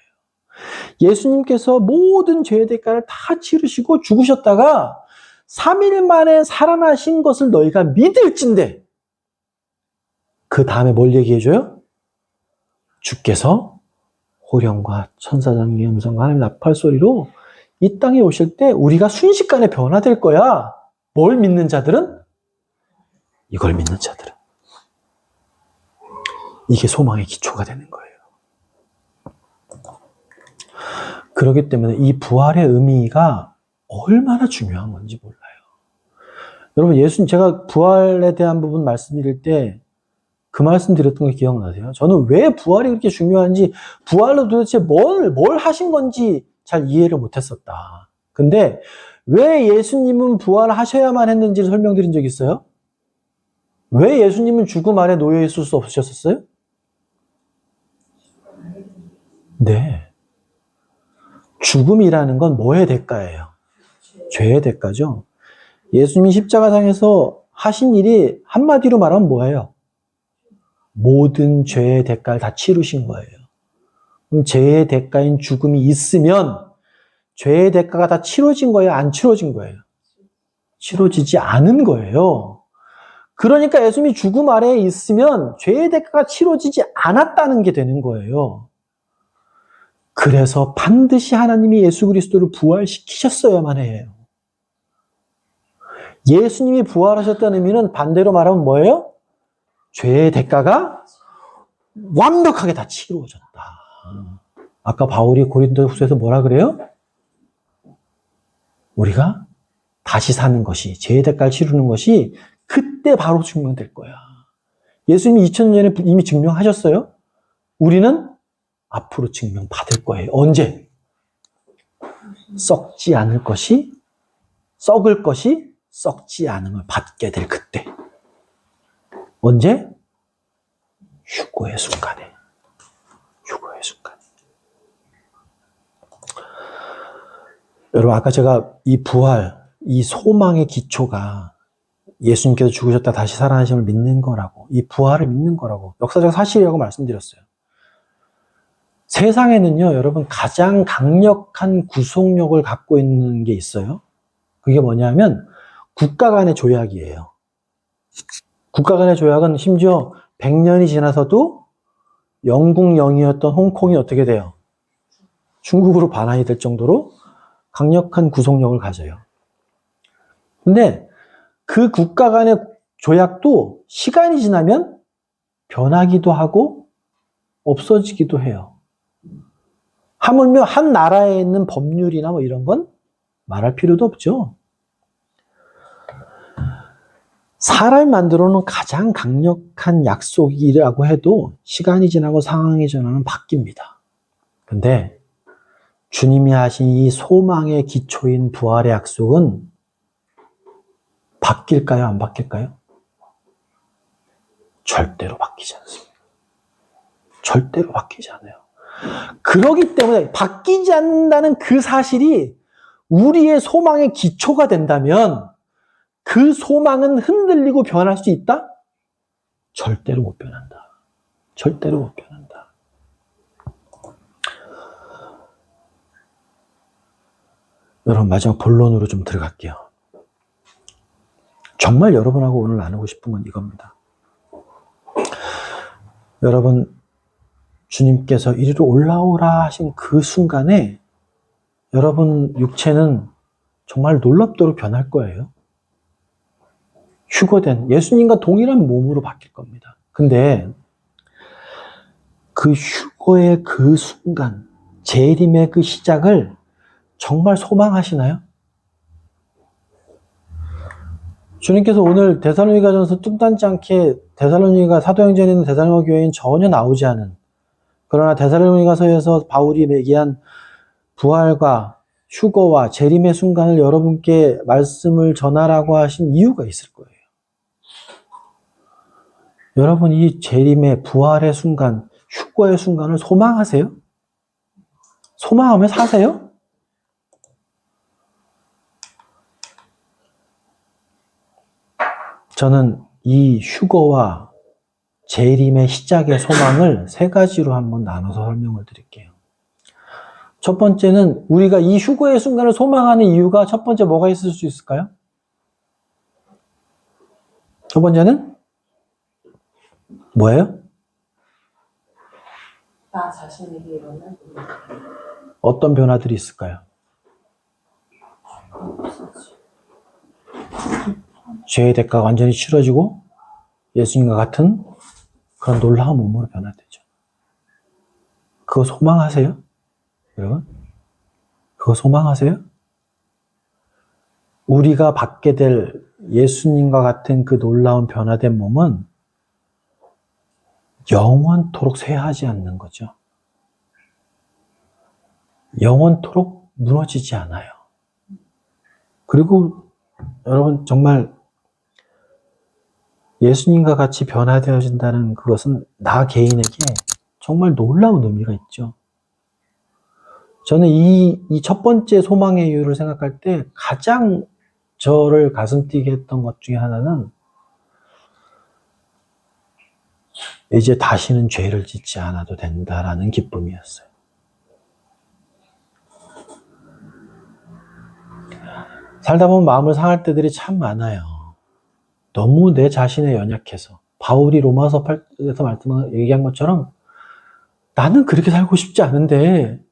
Speaker 1: 예수님께서 모든 죄의 대가를 다 치르시고 죽으셨다가 3일 만에 살아나신 것을 너희가 믿을진데 그 다음에 뭘 얘기해 줘요? 주께서 호령과 천사장의 음성과 하나님의 나팔 소리로 이 땅에 오실 때 우리가 순식간에 변화될 거야. 뭘 믿는 자들은? 이걸 믿는 자들은. 이게 소망의 기초가 되는 거예요. 그렇기 때문에 이 부활의 의미가 얼마나 중요한 건지 몰라요. 여러분, 예수님, 제가 부활에 대한 부분 말씀드릴 때 그 말씀 드렸던 거 기억나세요? 저는 왜 부활이 그렇게 중요한지, 부활로 도대체 뭘 하신 건지 잘 이해를 못했었다. 근데 왜 예수님은 부활하셔야만 했는지를 설명드린 적 있어요? 왜 예수님은 죽음 아래 놓여 있을 수 없으셨었어요? 네. 죽음이라는 건 뭐의 대가예요? 죄의 대가죠. 예수님이 십자가상에서 하신 일이 한마디로 말하면 뭐예요? 모든 죄의 대가를 다 치르신 거예요. 그럼 죄의 대가인 죽음이 있으면 죄의 대가가 다 치러진 거예요? 안 치러진 거예요? 치러지지 않은 거예요. 그러니까 예수님이 죽음 아래에 있으면 죄의 대가가 치러지지 않았다는 게 되는 거예요. 그래서 반드시 하나님이 예수 그리스도를 부활시키셨어야만 해요. 예수님이 부활하셨다는 의미는 반대로 말하면 뭐예요? 죄의 대가가 완벽하게 다 치루어졌다. 아까 바울이 고린도후서에서 뭐라 그래요? 우리가 다시 사는 것이, 죄의 대가를 치르는 것이 그때 바로 증명될 거야. 예수님이 2000년 전에 이미 증명하셨어요. 우리는 앞으로 증명받을 거예요. 언제? 썩지 않을 것이, 썩을 것이 썩지 않음을 받게 될 그때. 언제? 휴거의 순간에. 휴거의 순간. 여러분, 아까 제가 이 부활, 이 소망의 기초가 예수님께서 죽으셨다 다시 살아나심을 믿는 거라고, 이 부활을 믿는 거라고, 역사적 사실이라고 말씀드렸어요. 세상에는요, 여러분, 가장 강력한 구속력을 갖고 있는 게 있어요. 그게 뭐냐면, 국가 간의 조약이에요. 국가 간의 조약은 심지어 100년이 지나서도 영국 영이었던 홍콩이 어떻게 돼요? 중국으로 반환이 될 정도로 강력한 구속력을 가져요. 근데 그 국가 간의 조약도 시간이 지나면 변하기도 하고 없어지기도 해요. 하물며 한 나라에 있는 법률이나 뭐 이런 건 말할 필요도 없죠. 사람이 만들어 놓은 가장 강력한 약속이라고 해도 시간이 지나고 상황이 지나면 바뀝니다. 근데 주님이 하신 이 소망의 기초인 부활의 약속은 바뀔까요? 안 바뀔까요? 절대로 바뀌지 않습니다. 절대로 바뀌지 않아요. 그러기 때문에 바뀌지 않는다는 그 사실이 우리의 소망의 기초가 된다면 그 소망은 흔들리고 변할 수 있다? 절대로 못 변한다. 절대로 못 변한다. 여러분, 마지막 본론으로 좀 들어갈게요. 정말 여러분하고 오늘 나누고 싶은 건 이겁니다. 여러분, 주님께서 이리로 올라오라 하신 그 순간에 여러분 육체는 정말 놀랍도록 변할 거예요. 휴거된 예수님과 동일한 몸으로 바뀔 겁니다. 근데 그 휴거의 그 순간, 재림의 그 시작을 정말 소망하시나요? 주님께서 오늘 데살로니가전서 뚱딴지 않게 데살로니가 사도행전에 있는 데살로니가 교회는 전혀 나오지 않은, 그러나 데살로니가서에서 바울이 얘기한 부활과 휴거와 재림의 순간을 여러분께 말씀을 전하라고 하신 이유가 있을 거예요. 여러분, 이 재림의 부활의 순간, 휴거의 순간을 소망하세요? 소망하며 사세요? 저는 이 휴거와 재림의 시작의 소망을 세 가지로 한번 나눠서 설명을 드릴게요. 첫 번째는 우리가 이 휴거의 순간을 소망하는 이유가 첫 번째 뭐가 있을 수 있을까요? 첫 번째는 뭐예요?
Speaker 3: 나 자신에게 일어난
Speaker 1: 어떤 변화들이 있을까요? 죄의 대가가 완전히 치러지고 예수님과 같은 그런 놀라운 몸으로 변화되죠. 그거 소망하세요? 여러분? 그거 소망하세요? 우리가 받게 될 예수님과 같은 그 놀라운 변화된 몸은 영원토록 쇠하지 않는 거죠. 영원토록 무너지지 않아요. 그리고 여러분 정말 예수님과 같이 변화되어진다는 그것은 나 개인에게 정말 놀라운 의미가 있죠. 저는 이 첫 번째 소망의 이유를 생각할 때 가장 저를 가슴 뛰게 했던 것 중에 하나는 이제 다시는 죄를 짓지 않아도 된다라는 기쁨이었어요. 살다 보면 마음을 상할 때들이 참 많아요. 너무 내 자신에 연약해서. 바울이 로마서 8에서 얘기한 것처럼 나는 그렇게 살고 싶지 않은데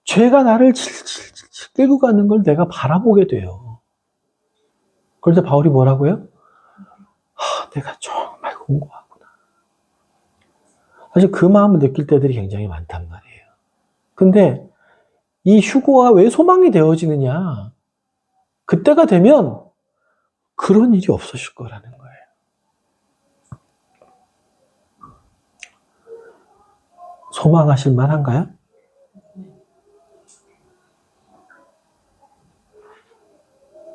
Speaker 1: 죄가 나를 질질질 끌고 가는 걸 내가 바라보게 돼요. 그럴 때 바울이 뭐라고요? 내가 정말 공고하구나. 사실 그 마음을 느낄 때들이 굉장히 많단 말이에요. 근데 이 휴고가 왜 소망이 되어지느냐? 그때가 되면 그런 일이 없어질 거라는 거예요. 소망하실 만한가요?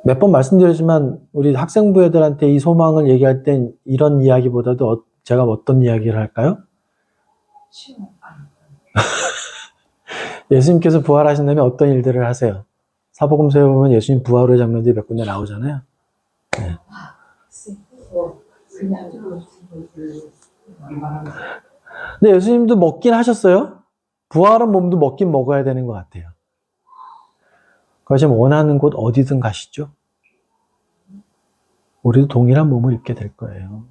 Speaker 1: 몇 번 말씀드렸지만 우리 학생부 애들한테 이 소망을 얘기할 땐 이런 이야기보다도 제가 어떤 이야기를 할까요? 예수님께서 부활하신 다음에 어떤 일들을 하세요? 사복음서에 보면 예수님 부활의 장면들이 몇 군데 나오잖아요. 네. 근데 예수님도 먹긴 하셨어요. 부활한 몸도 먹긴 먹어야 되는 것 같아요. 그것이 원하는 곳 어디든 가시죠. 우리도 동일한 몸을 입게 될 거예요.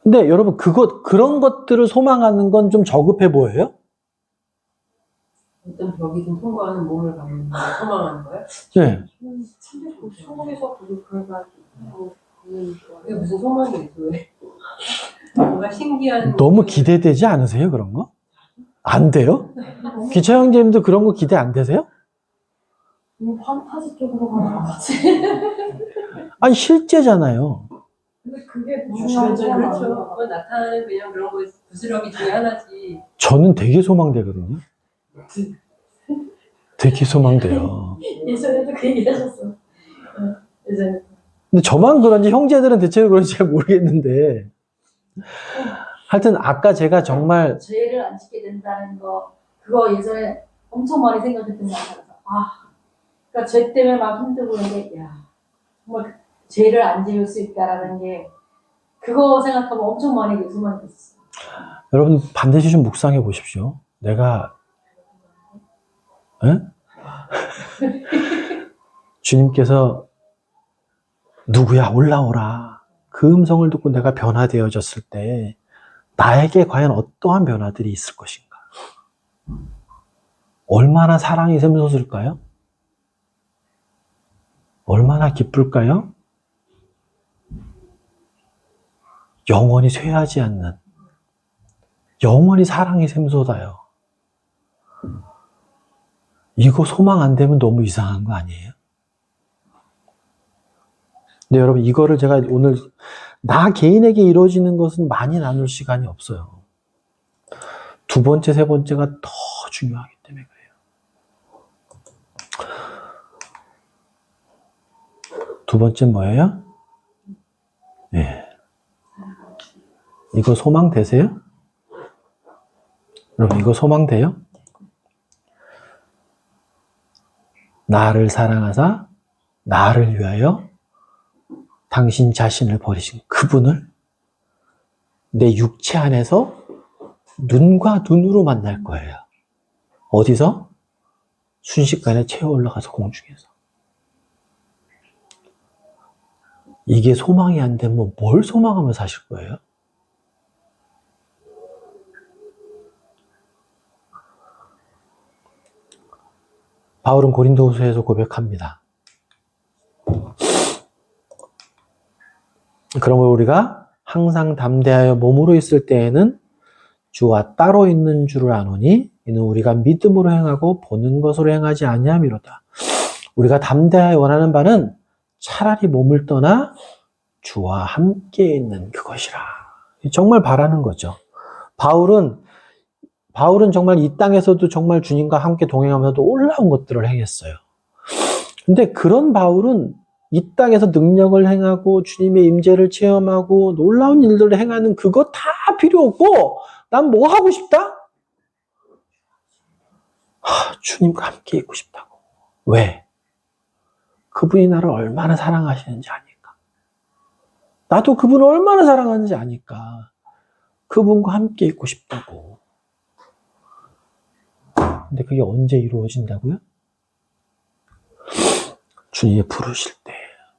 Speaker 1: 근데 여러분 그런 것들을 소망하는 건 좀 저급해 보여요?
Speaker 2: 어떤 벽이든 통과하는 몸을 갖는 걸 소망하는 거예요?
Speaker 1: 네.
Speaker 3: 소문에서 그래가지고
Speaker 2: 그게 무슨 소망이 있어 왜? 뭔가 신기한
Speaker 1: 너무 기대되지 않으세요, 그런 거? 안 돼요? 기차 형제님도 그런 거 기대 안 되세요?
Speaker 3: 판타지 쪽으로 가는 것 같지.
Speaker 1: 아니, 실제잖아요.
Speaker 3: 근데 그게
Speaker 2: 주변적으로 그렇죠. 그건 나타나는 그냥 그런 거 부스러기 중에 하나지.
Speaker 1: 저는 되게 소망되거든요. 되게 소망돼요.
Speaker 3: 예전에도 그 얘기 하셨어. 예전에.
Speaker 1: 근데 저만 그런지 형제들은 대체로 그런지 잘 모르겠는데 하여튼 아까 제가 정말
Speaker 3: 죄를 안 짓게 된다는 거 그거 예전에 엄청 많이 생각했던 것 같아서 그러니까 죄 때문에 막 힘들고 이게 야 정말 죄를 안 지을 수 있다라는 게 그거 생각하면 엄청 많이 소망이 됐어요.
Speaker 1: 여러분 반드시 좀 묵상해 보십시오. 내가 주님께서 누구야 올라오라 그 음성을 듣고 내가 변화되어졌을 때 나에게 과연 어떠한 변화들이 있을 것인가? 얼마나 사랑이 샘솟을까요? 얼마나 기쁠까요? 영원히 쇠하지 않는 영원히 사랑이 샘솟아요. 이거 소망 안 되면 너무 이상한 거 아니에요? 근데 여러분 이거를 제가 오늘 나 개인에게 이루어지는 것은 많이 나눌 시간이 없어요. 두 번째, 세 번째가 더 중요하기 때문에 그래요. 두 번째 뭐예요? 네. 이거 소망 되세요? 여러분 이거 소망 돼요? 나를 사랑하사 나를 위하여 당신 자신을 버리신 그분을 내 육체 안에서 눈과 눈으로 만날 거예요. 어디서? 순식간에 채워 올라가서 공중에서. 이게 소망이 안 되면 뭘 소망하며 사실 거예요? 바울은 고린도후서에서 고백합니다. 그러므로 우리가 항상 담대하여 몸으로 있을 때에는 주와 따로 있는 줄을 아노니 이는 우리가 믿음으로 행하고 보는 것으로 행하지 아니함이로다. 우리가 담대하여 원하는 바는 차라리 몸을 떠나 주와 함께 있는 그것이라. 정말 바라는 거죠. 바울은 정말 이 땅에서도 정말 주님과 함께 동행하면서도 올라온 것들을 행했어요. 근데 그런 바울은 이 땅에서 능력을 행하고 주님의 임재를 체험하고 놀라운 일들을 행하는 그거 다 필요 없고 난 뭐 하고 싶다? 주님과 함께 있고 싶다고. 왜? 그분이 나를 얼마나 사랑하시는지 아니까. 나도 그분을 얼마나 사랑하는지 아니까. 그분과 함께 있고 싶다고. 근데 그게 언제 이루어진다고요? 주님이 부르실 때.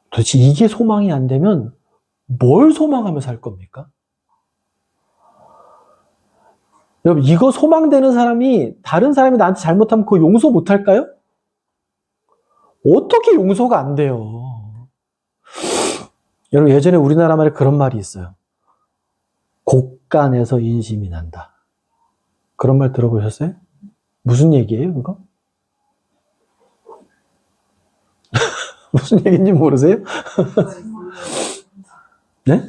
Speaker 1: 도대체 이게 소망이 안 되면 뭘 소망하며 살 겁니까? 여러분, 이거 소망되는 사람이 다른 사람이 나한테 잘못하면 그거 용서 못 할까요? 어떻게 용서가 안 돼요? 여러분, 예전에 우리나라 말에 그런 말이 있어요. 곡간에서 인심이 난다. 그런 말 들어보셨어요? 무슨 얘기예요, 그거? 무슨 얘기인지 모르세요? 네?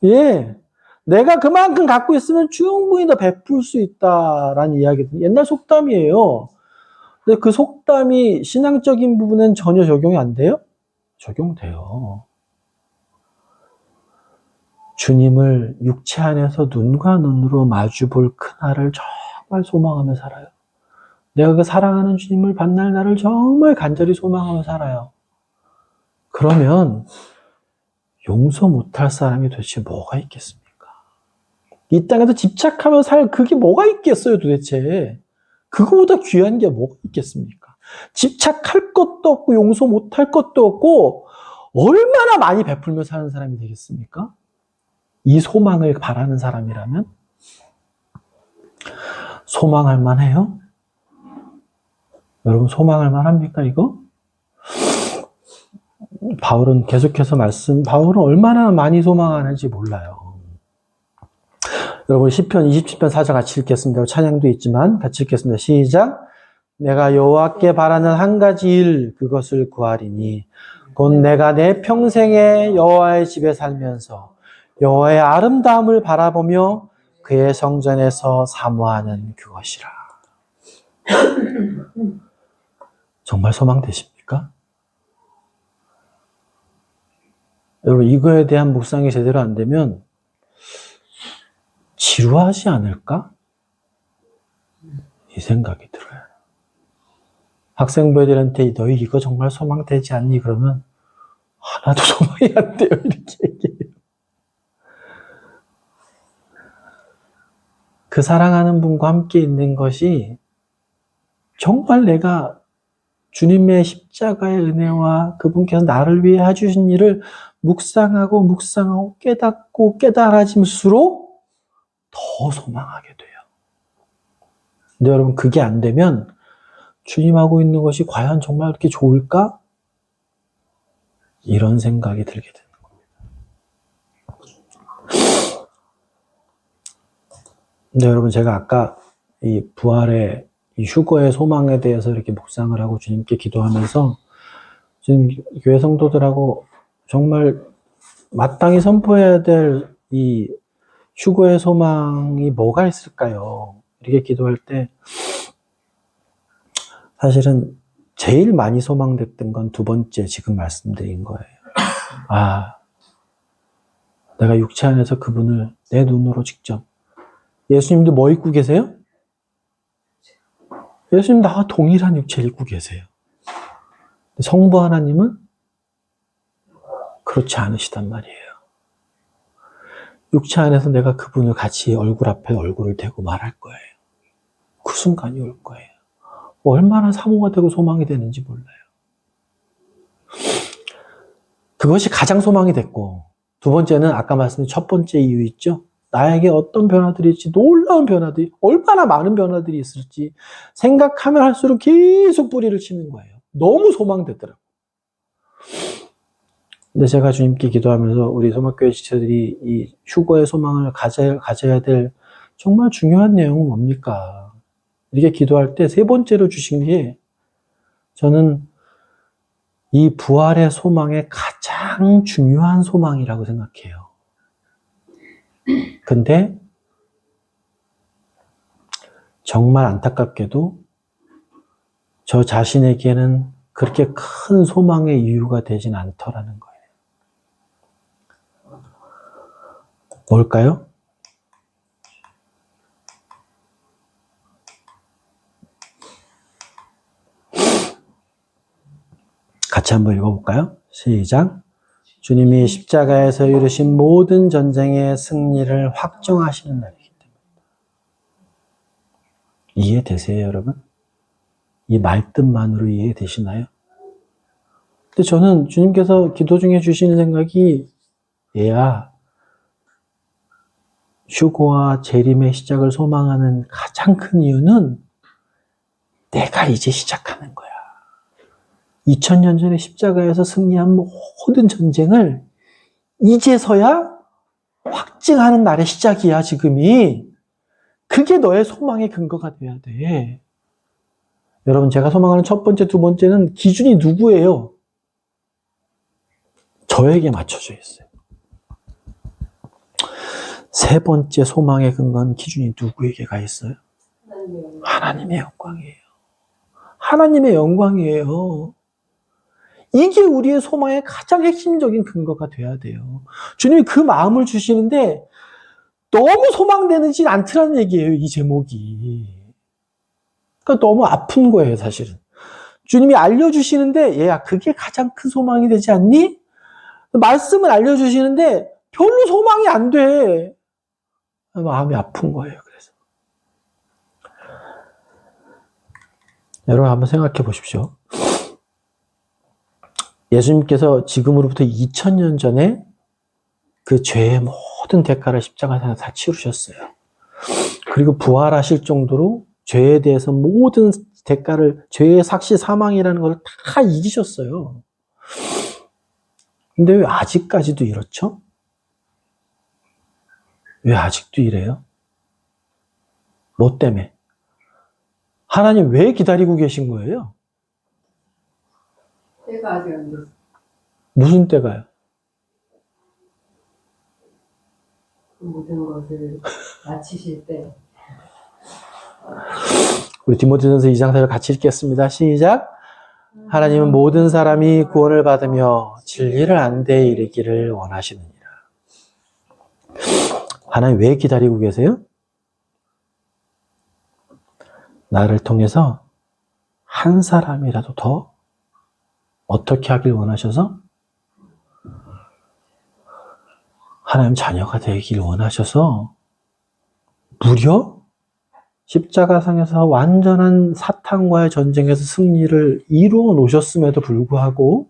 Speaker 1: 예. 내가 그만큼 갖고 있으면 충분히 더 베풀 수 있다라는 이야기들. 옛날 속담이에요. 근데 그 속담이 신앙적인 부분은 전혀 적용이 안 돼요? 적용돼요. 주님을 육체 안에서 눈과 눈으로 마주 볼 그날을 정말 소망하며 살아요. 내가 그 사랑하는 주님을 만날 날을 정말 간절히 소망하며 살아요. 그러면 용서 못할 사람이 도대체 뭐가 있겠습니까? 이 땅에서 집착하며 살 그게 뭐가 있겠어요, 도대체? 그거보다 귀한 게 뭐가 있겠습니까? 집착할 것도 없고 용서 못할 것도 없고 얼마나 많이 베풀며 사는 사람이 되겠습니까? 이 소망을 바라는 사람이라면 소망할 만해요? 여러분 소망할 만합니까 이거? 바울은 계속해서 바울은 얼마나 많이 소망하는지 몰라요. 여러분 시편 27편 4절 같이 읽겠습니다. 찬양도 있지만 같이 읽겠습니다. 시작. 내가 여호와께 바라는 한 가지 일 그것을 구하리니 곧 내가 내 평생에 여호와의 집에 살면서 여호와의 아름다움을 바라보며 그의 성전에서 사모하는 그것이라. 정말 소망되십니까? 여러분 이거에 대한 묵상이 제대로 안 되면 지루하지 않을까? 이 생각이 들어요. 학생부 애들한테 너희 이거 정말 소망되지 않니? 그러면 하나도 소망이 안 돼요. 이렇게 얘기해요. 그 사랑하는 분과 함께 있는 것이 정말 내가 주님의 십자가의 은혜와 그분께서 나를 위해 해주신 일을 묵상하고 깨닫고 깨달아질수록 더 소망하게 돼요. 근데 여러분 그게 안 되면 주님하고 있는 것이 과연 정말 그렇게 좋을까? 이런 생각이 들게 되는 겁니다. 근데 여러분 제가 아까 이 부활의 이 휴거의 소망에 대해서 이렇게 묵상을 하고 주님께 기도하면서 지금 교회 성도들하고 정말 마땅히 선포해야 될 이 휴거의 소망이 뭐가 있을까요? 이렇게 기도할 때 사실은 제일 많이 소망됐던 건 두 번째 지금 말씀드린 거예요. 내가 육체 안에서 그분을 내 눈으로 직접. 예수님도 뭐 입고 계세요? 예수님 나와 동일한 육체를 입고 계세요. 성부 하나님은 그렇지 않으시단 말이에요. 육체 안에서 내가 그분을 같이 얼굴 앞에 얼굴을 대고 말할 거예요. 그 순간이 올 거예요. 얼마나 사모가 되고 소망이 되는지 몰라요. 그것이 가장 소망이 됐고 두 번째는 아까 말씀드린 첫 번째 이유 있죠? 나에게 어떤 변화들이 있을지, 놀라운 변화들이, 얼마나 많은 변화들이 있을지 생각하면 할수록 계속 뿌리를 치는 거예요. 너무 소망되더라고요. 근데 제가 주님께 기도하면서 우리 소망교회 지체들이 이 휴거의 소망을 가져야 될 정말 중요한 내용은 뭡니까? 이렇게 기도할 때 세 번째로 주신 게 저는 이 부활의 소망의 가장 중요한 소망이라고 생각해요. 근데 정말 안타깝게도 저 자신에게는 그렇게 큰 소망의 이유가 되진 않더라는 거예요. 뭘까요? 같이 한번 읽어볼까요? 시작. 주님이 십자가에서 이루신 모든 전쟁의 승리를 확정하시는 날이기 때문에. 이해되세요, 여러분? 이 말뜻만으로 이해되시나요? 근데 저는 주님께서 기도 중에 주시는 생각이, 얘야, 휴거와 재림의 시작을 소망하는 가장 큰 이유는 내가 이제 시작하는 거야. 2000년 전에 십자가에서 승리한 모든 전쟁을 이제서야 확증하는 날의 시작이야, 지금이. 그게 너의 소망의 근거가 돼야 돼. 여러분, 제가 소망하는 첫 번째, 두 번째는 기준이 누구예요? 저에게 맞춰져 있어요. 세 번째 소망의 근거는 기준이 누구에게 가 있어요? 하나님의 영광이에요. 하나님의 영광이에요. 이게 우리의 소망의 가장 핵심적인 근거가 돼야 돼요. 주님이 그 마음을 주시는데 너무 소망되지 않더라는 얘기예요, 이 제목이. 그러니까 너무 아픈 거예요, 사실은. 주님이 알려주시는데, 얘야, 그게 가장 큰 소망이 되지 않니? 말씀을 알려주시는데 별로 소망이 안 돼. 마음이 아픈 거예요, 그래서. 여러분 한번 생각해 보십시오. 예수님께서 지금으로부터 2000년 전에 그 죄의 모든 대가를 십자가에서 다 치르셨어요. 그리고 부활하실 정도로 죄에 대해서 모든 대가를, 죄의 삭시 사망이라는 걸 다 이기셨어요. 근데 왜 아직까지도 이렇죠? 왜 아직도 이래요? 뭐 때문에? 하나님 왜 기다리고 계신 거예요?
Speaker 2: 때가 아직 안 됐어.
Speaker 1: 무슨 때가요?
Speaker 2: 모든 것을 마치실 때.
Speaker 1: 우리 디모데전서 2장 4절 같이 읽겠습니다. 시작. 하나님은 모든 사람이 구원을 받으며 진리를 안 데 이르기를 원하시느니라. 하나님 왜 기다리고 계세요? 나를 통해서 한 사람이라도 더 어떻게 하길 원하셔서? 하나님 자녀가 되길 원하셔서 무려 십자가상에서 완전한 사탄과의 전쟁에서 승리를 이루어 놓으셨음에도 불구하고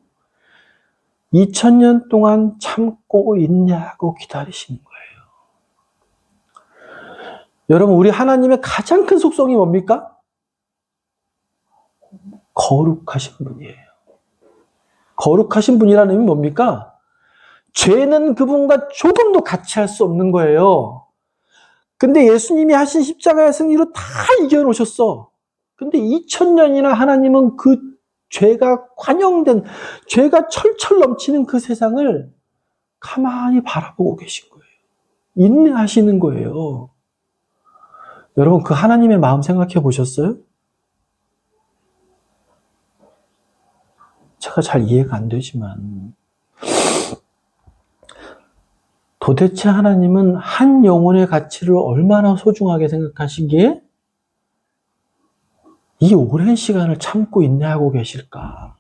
Speaker 1: 2000년 동안 참고 인내하고 기다리시는 거예요. 여러분, 우리 하나님의 가장 큰 속성이 뭡니까? 거룩하신 분이에요. 거룩하신 분이라는 의미는 뭡니까? 죄는 그분과 조금도 같이 할 수 없는 거예요. 근데 예수님이 하신 십자가의 승리로 다 이겨놓으셨어. 근데 2000년이나 하나님은 그 죄가 관영된, 죄가 철철 넘치는 그 세상을 가만히 바라보고 계신 거예요. 인내하시는 거예요. 여러분, 그 하나님의 마음 생각해 보셨어요? 제가 잘 이해가 안 되지만 도대체 하나님은 한 영혼의 가치를 얼마나 소중하게 생각하시기에 이 오랜 시간을 참고 인내하고 계실까?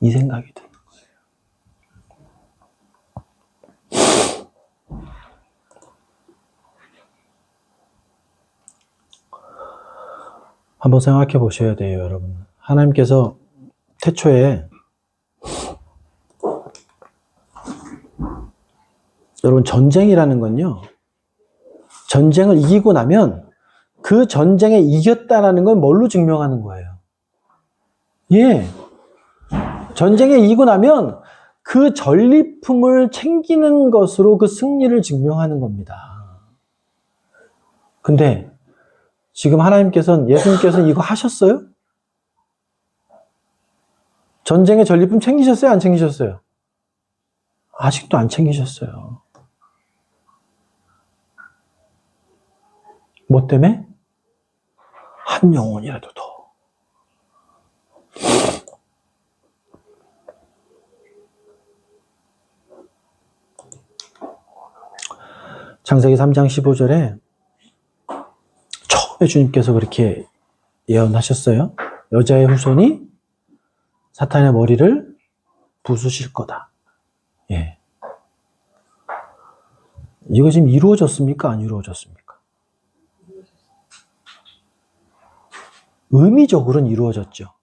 Speaker 1: 이 생각이 드는 거예요. 한번 생각해 보셔야 돼요, 여러분. 하나님께서 태초에 여러분, 전쟁이라는 건요, 전쟁을 이기고 나면 그 전쟁에 이겼다라는 건 뭘로 증명하는 거예요? 예. 전쟁에 이기고 나면 그 전리품을 챙기는 것으로 그 승리를 증명하는 겁니다. 근데 지금 하나님께서는, 예수님께서는 이거 하셨어요? 전쟁의 전리품 챙기셨어요? 안 챙기셨어요? 아직도 안 챙기셨어요. 뭐 때문에? 한 영혼이라도 더. 창세기 3장 15절에 처음에 주님께서 그렇게 예언하셨어요. 여자의 후손이 사탄의 머리를 부수실 거다. 예. 이거 지금 이루어졌습니까? 안 이루어졌습니까? 의미적으로는 이루어졌죠.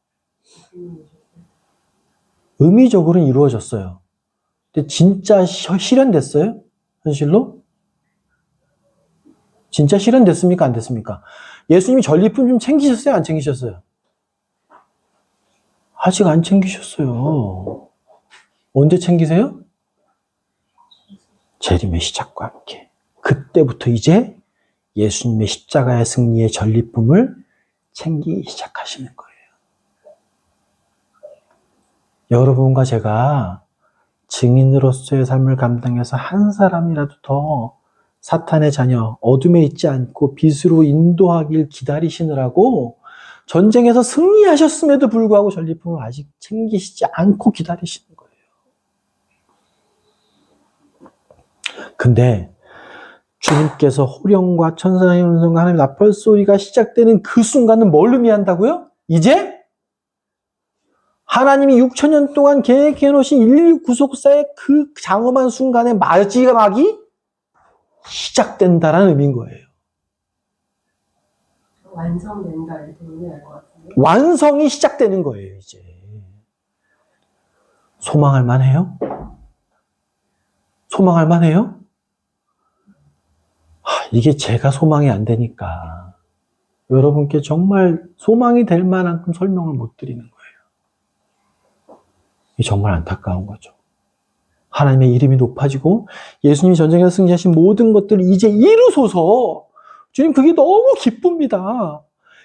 Speaker 1: 의미적으로는 이루어졌어요. 근데 진짜 실현됐어요? 현실로? 진짜 실현됐습니까? 안 됐습니까? 예수님이 전리품 좀 챙기셨어요? 안 챙기셨어요? 아직 안 챙기셨어요. 언제 챙기세요? 재림의 시작과 함께. 그때부터 이제 예수님의 십자가의 승리의 전리품을 챙기기 시작하시는 거예요. 여러분과 제가 증인으로서의 삶을 감당해서 한 사람이라도 더 사탄의 자녀, 어둠에 있지 않고 빛으로 인도하길 기다리시느라고 전쟁에서 승리하셨음에도 불구하고 전리품을 아직 챙기시지 않고 기다리시는 거예요. 근데 주님께서 호령과 천사의 음성과 하나님의 나팔 소리가 시작되는 그 순간은 뭘 의미한다고요? 이제 하나님이 6,000년 동안 계획해 놓으신 인류 구속사의 그 장엄한 순간에 마지막이 시작된다라는 의미인 거예요.
Speaker 2: 완성된다 이렇게 의미할 것 같은데.
Speaker 1: 완성이 시작되는 거예요, 이제. 소망할 만해요? 소망할 만해요? 이게 제가 소망이 안 되니까 여러분께 정말 소망이 될 만큼 설명을 못 드리는 거예요. 이게 정말 안타까운 거죠. 하나님의 이름이 높아지고 예수님이 전쟁에서 승리하신 모든 것들을 이제 이루소서. 주님, 그게 너무 기쁩니다.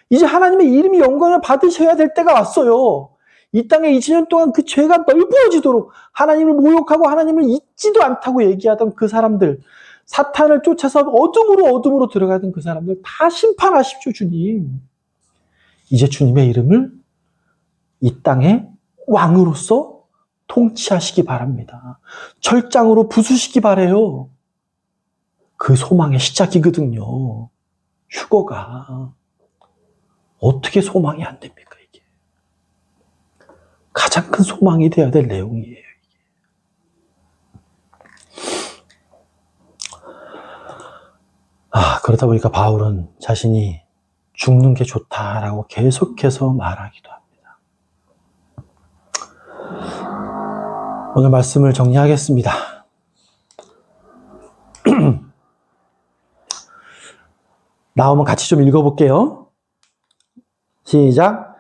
Speaker 1: 이제 하나님의 이름이 영광을 받으셔야 될 때가 왔어요. 이 땅에 2000년 동안 그 죄가 넓어지도록 하나님을 모욕하고 하나님을 잊지도 않다고 얘기하던 그 사람들, 사탄을 쫓아서 어둠으로 들어가던 그 사람들 다 심판하십시오, 주님. 이제 주님의 이름을 이 땅에 왕으로서 통치하시기 바랍니다. 철장으로 부수시기 바래요. 그 소망의 시작이거든요. 휴거가. 어떻게 소망이 안 됩니까, 이게? 가장 큰 소망이 돼야 될 내용이에요, 이게. 그러다 보니까 바울은 자신이 죽는 게 좋다라고 계속해서 말하기도 합니다. 오늘 말씀을 정리하겠습니다. 나오면 같이 좀 읽어볼게요. 시작.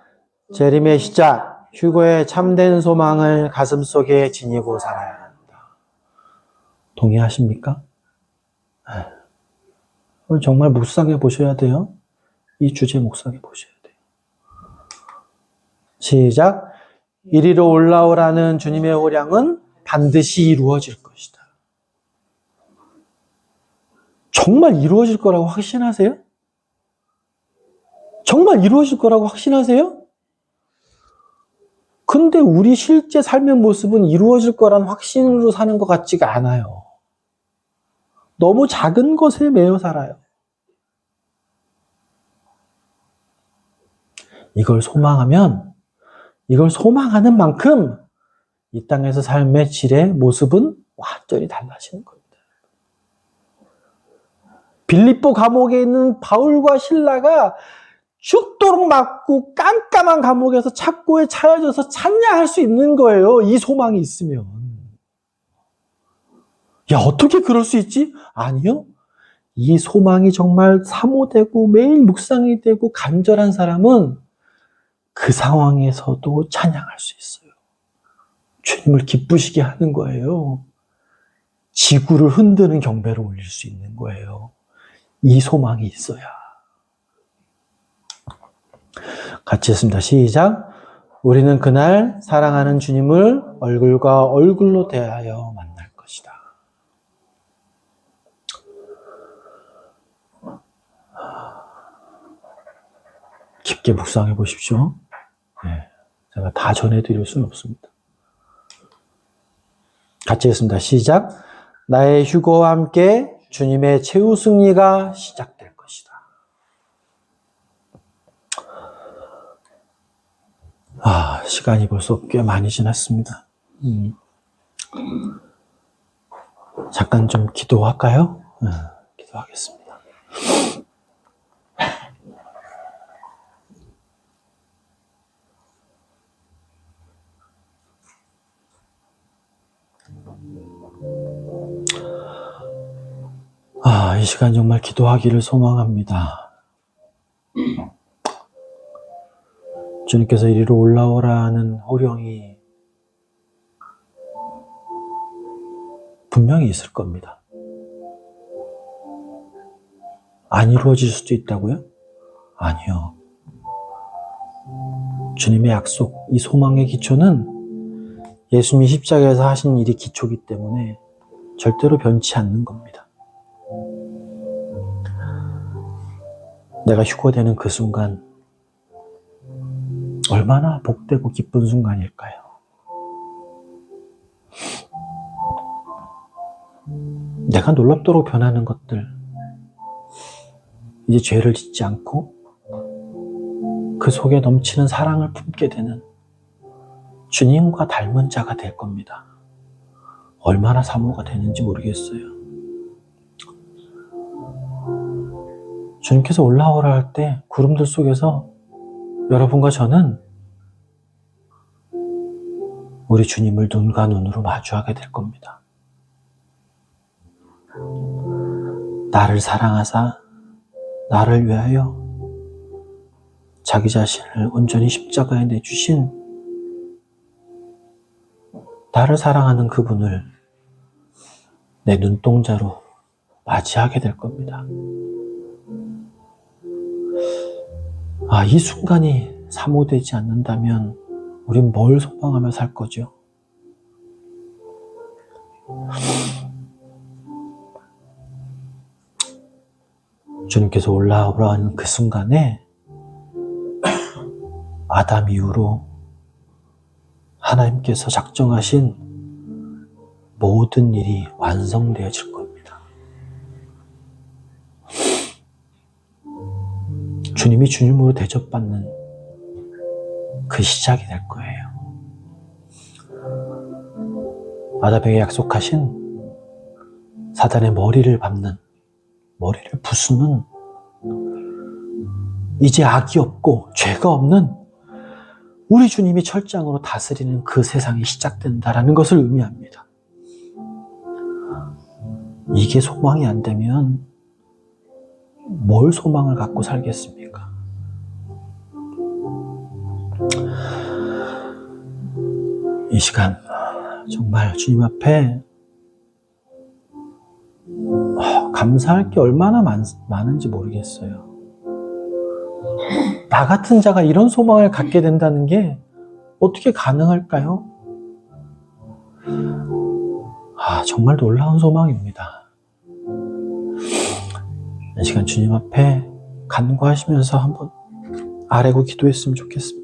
Speaker 1: 재림의 시작, 휴거의 참된 소망을 가슴속에 지니고 살아야 한다. 동의하십니까? 오늘 정말 묵상해 보셔야 돼요. 이 주제 묵상해 보셔야 돼요. 시작. 이리로 올라오라는 주님의 호령은 반드시 이루어질 것이다. 정말 이루어질 거라고 확신하세요? 정말 이루어질 거라고 확신하세요? 근데 우리 실제 삶의 모습은 이루어질 거란 확신으로 사는 것 같지가 않아요. 너무 작은 것에 매여 살아요. 이걸 소망하면, 이걸 소망하는 만큼 이 땅에서 삶의 질의 모습은 완전히 달라지는 겁니다. 빌립보 감옥에 있는 바울과 실라가 죽도록 맞고 깜깜한 감옥에서 착고에 차여져서 찬양할 수 있는 거예요. 이 소망이 있으면. 야, 어떻게 그럴 수 있지? 아니요. 이 소망이 정말 사모되고 매일 묵상이 되고 간절한 사람은 그 상황에서도 찬양할 수 있어요. 주님을 기쁘시게 하는 거예요. 지구를 흔드는 경배를 올릴 수 있는 거예요. 이 소망이 있어야. 같이 했습니다. 시작. 우리는 그날 사랑하는 주님을 얼굴과 얼굴로 대하여 만날 것이다. 깊게 묵상해 보십시오. 네, 제가 다 전해드릴 수는 없습니다. 같이 했습니다. 시작. 나의 휴거와 함께 주님의 최후 승리가 시작될 것이다. 시간이 벌써 꽤 많이 지났습니다. 잠깐 좀 기도할까요? 기도하겠습니다. 이 시간 정말 기도하기를 소망합니다. 주님께서 이리로 올라오라는 호령이 분명히 있을 겁니다. 안 이루어질 수도 있다고요? 아니요. 주님의 약속, 이 소망의 기초는 예수님이 십자가에서 하신 일이 기초이기 때문에 절대로 변치 않는 겁니다. 내가 휴거되는 그 순간 얼마나 복되고 기쁜 순간일까요? 내가 놀랍도록 변하는 것들, 이제 죄를 짓지 않고 그 속에 넘치는 사랑을 품게 되는 주님과 닮은 자가 될 겁니다. 얼마나 사모가 되는지 모르겠어요. 주님께서 올라오라 할 때 구름들 속에서 여러분과 저는 우리 주님을 눈과 눈으로 마주하게 될 겁니다. 나를 사랑하사 나를 위하여 자기 자신을 온전히 십자가에 내주신 나를 사랑하는 그분을 내 눈동자로 맞이하게 될 겁니다. 이 순간이 사모되지 않는다면 우린 뭘 소망하며 살 거죠? 주님께서 올라오라는 그 순간에 아담 이후로 하나님께서 작정하신 모든 일이 완성되어질 겁니다. 주님이 주님으로 대접받는 그 시작이 될 거예요. 아담에게 약속하신 사단의 머리를 밟는, 머리를 부수는 이제 악이 없고 죄가 없는 우리 주님이 철장으로 다스리는 그 세상이 시작된다라는 것을 의미합니다. 이게 소망이 안 되면 뭘 소망을 갖고 살겠습니까? 이 시간 정말 주님 앞에 감사할 게 얼마나 많은지 모르겠어요. 나 같은 자가 이런 소망을 갖게 된다는 게 어떻게 가능할까요? 정말 놀라운 소망입니다. 이 시간 주님 앞에 간구하시면서 한번 아뢰고 기도했으면 좋겠습니다.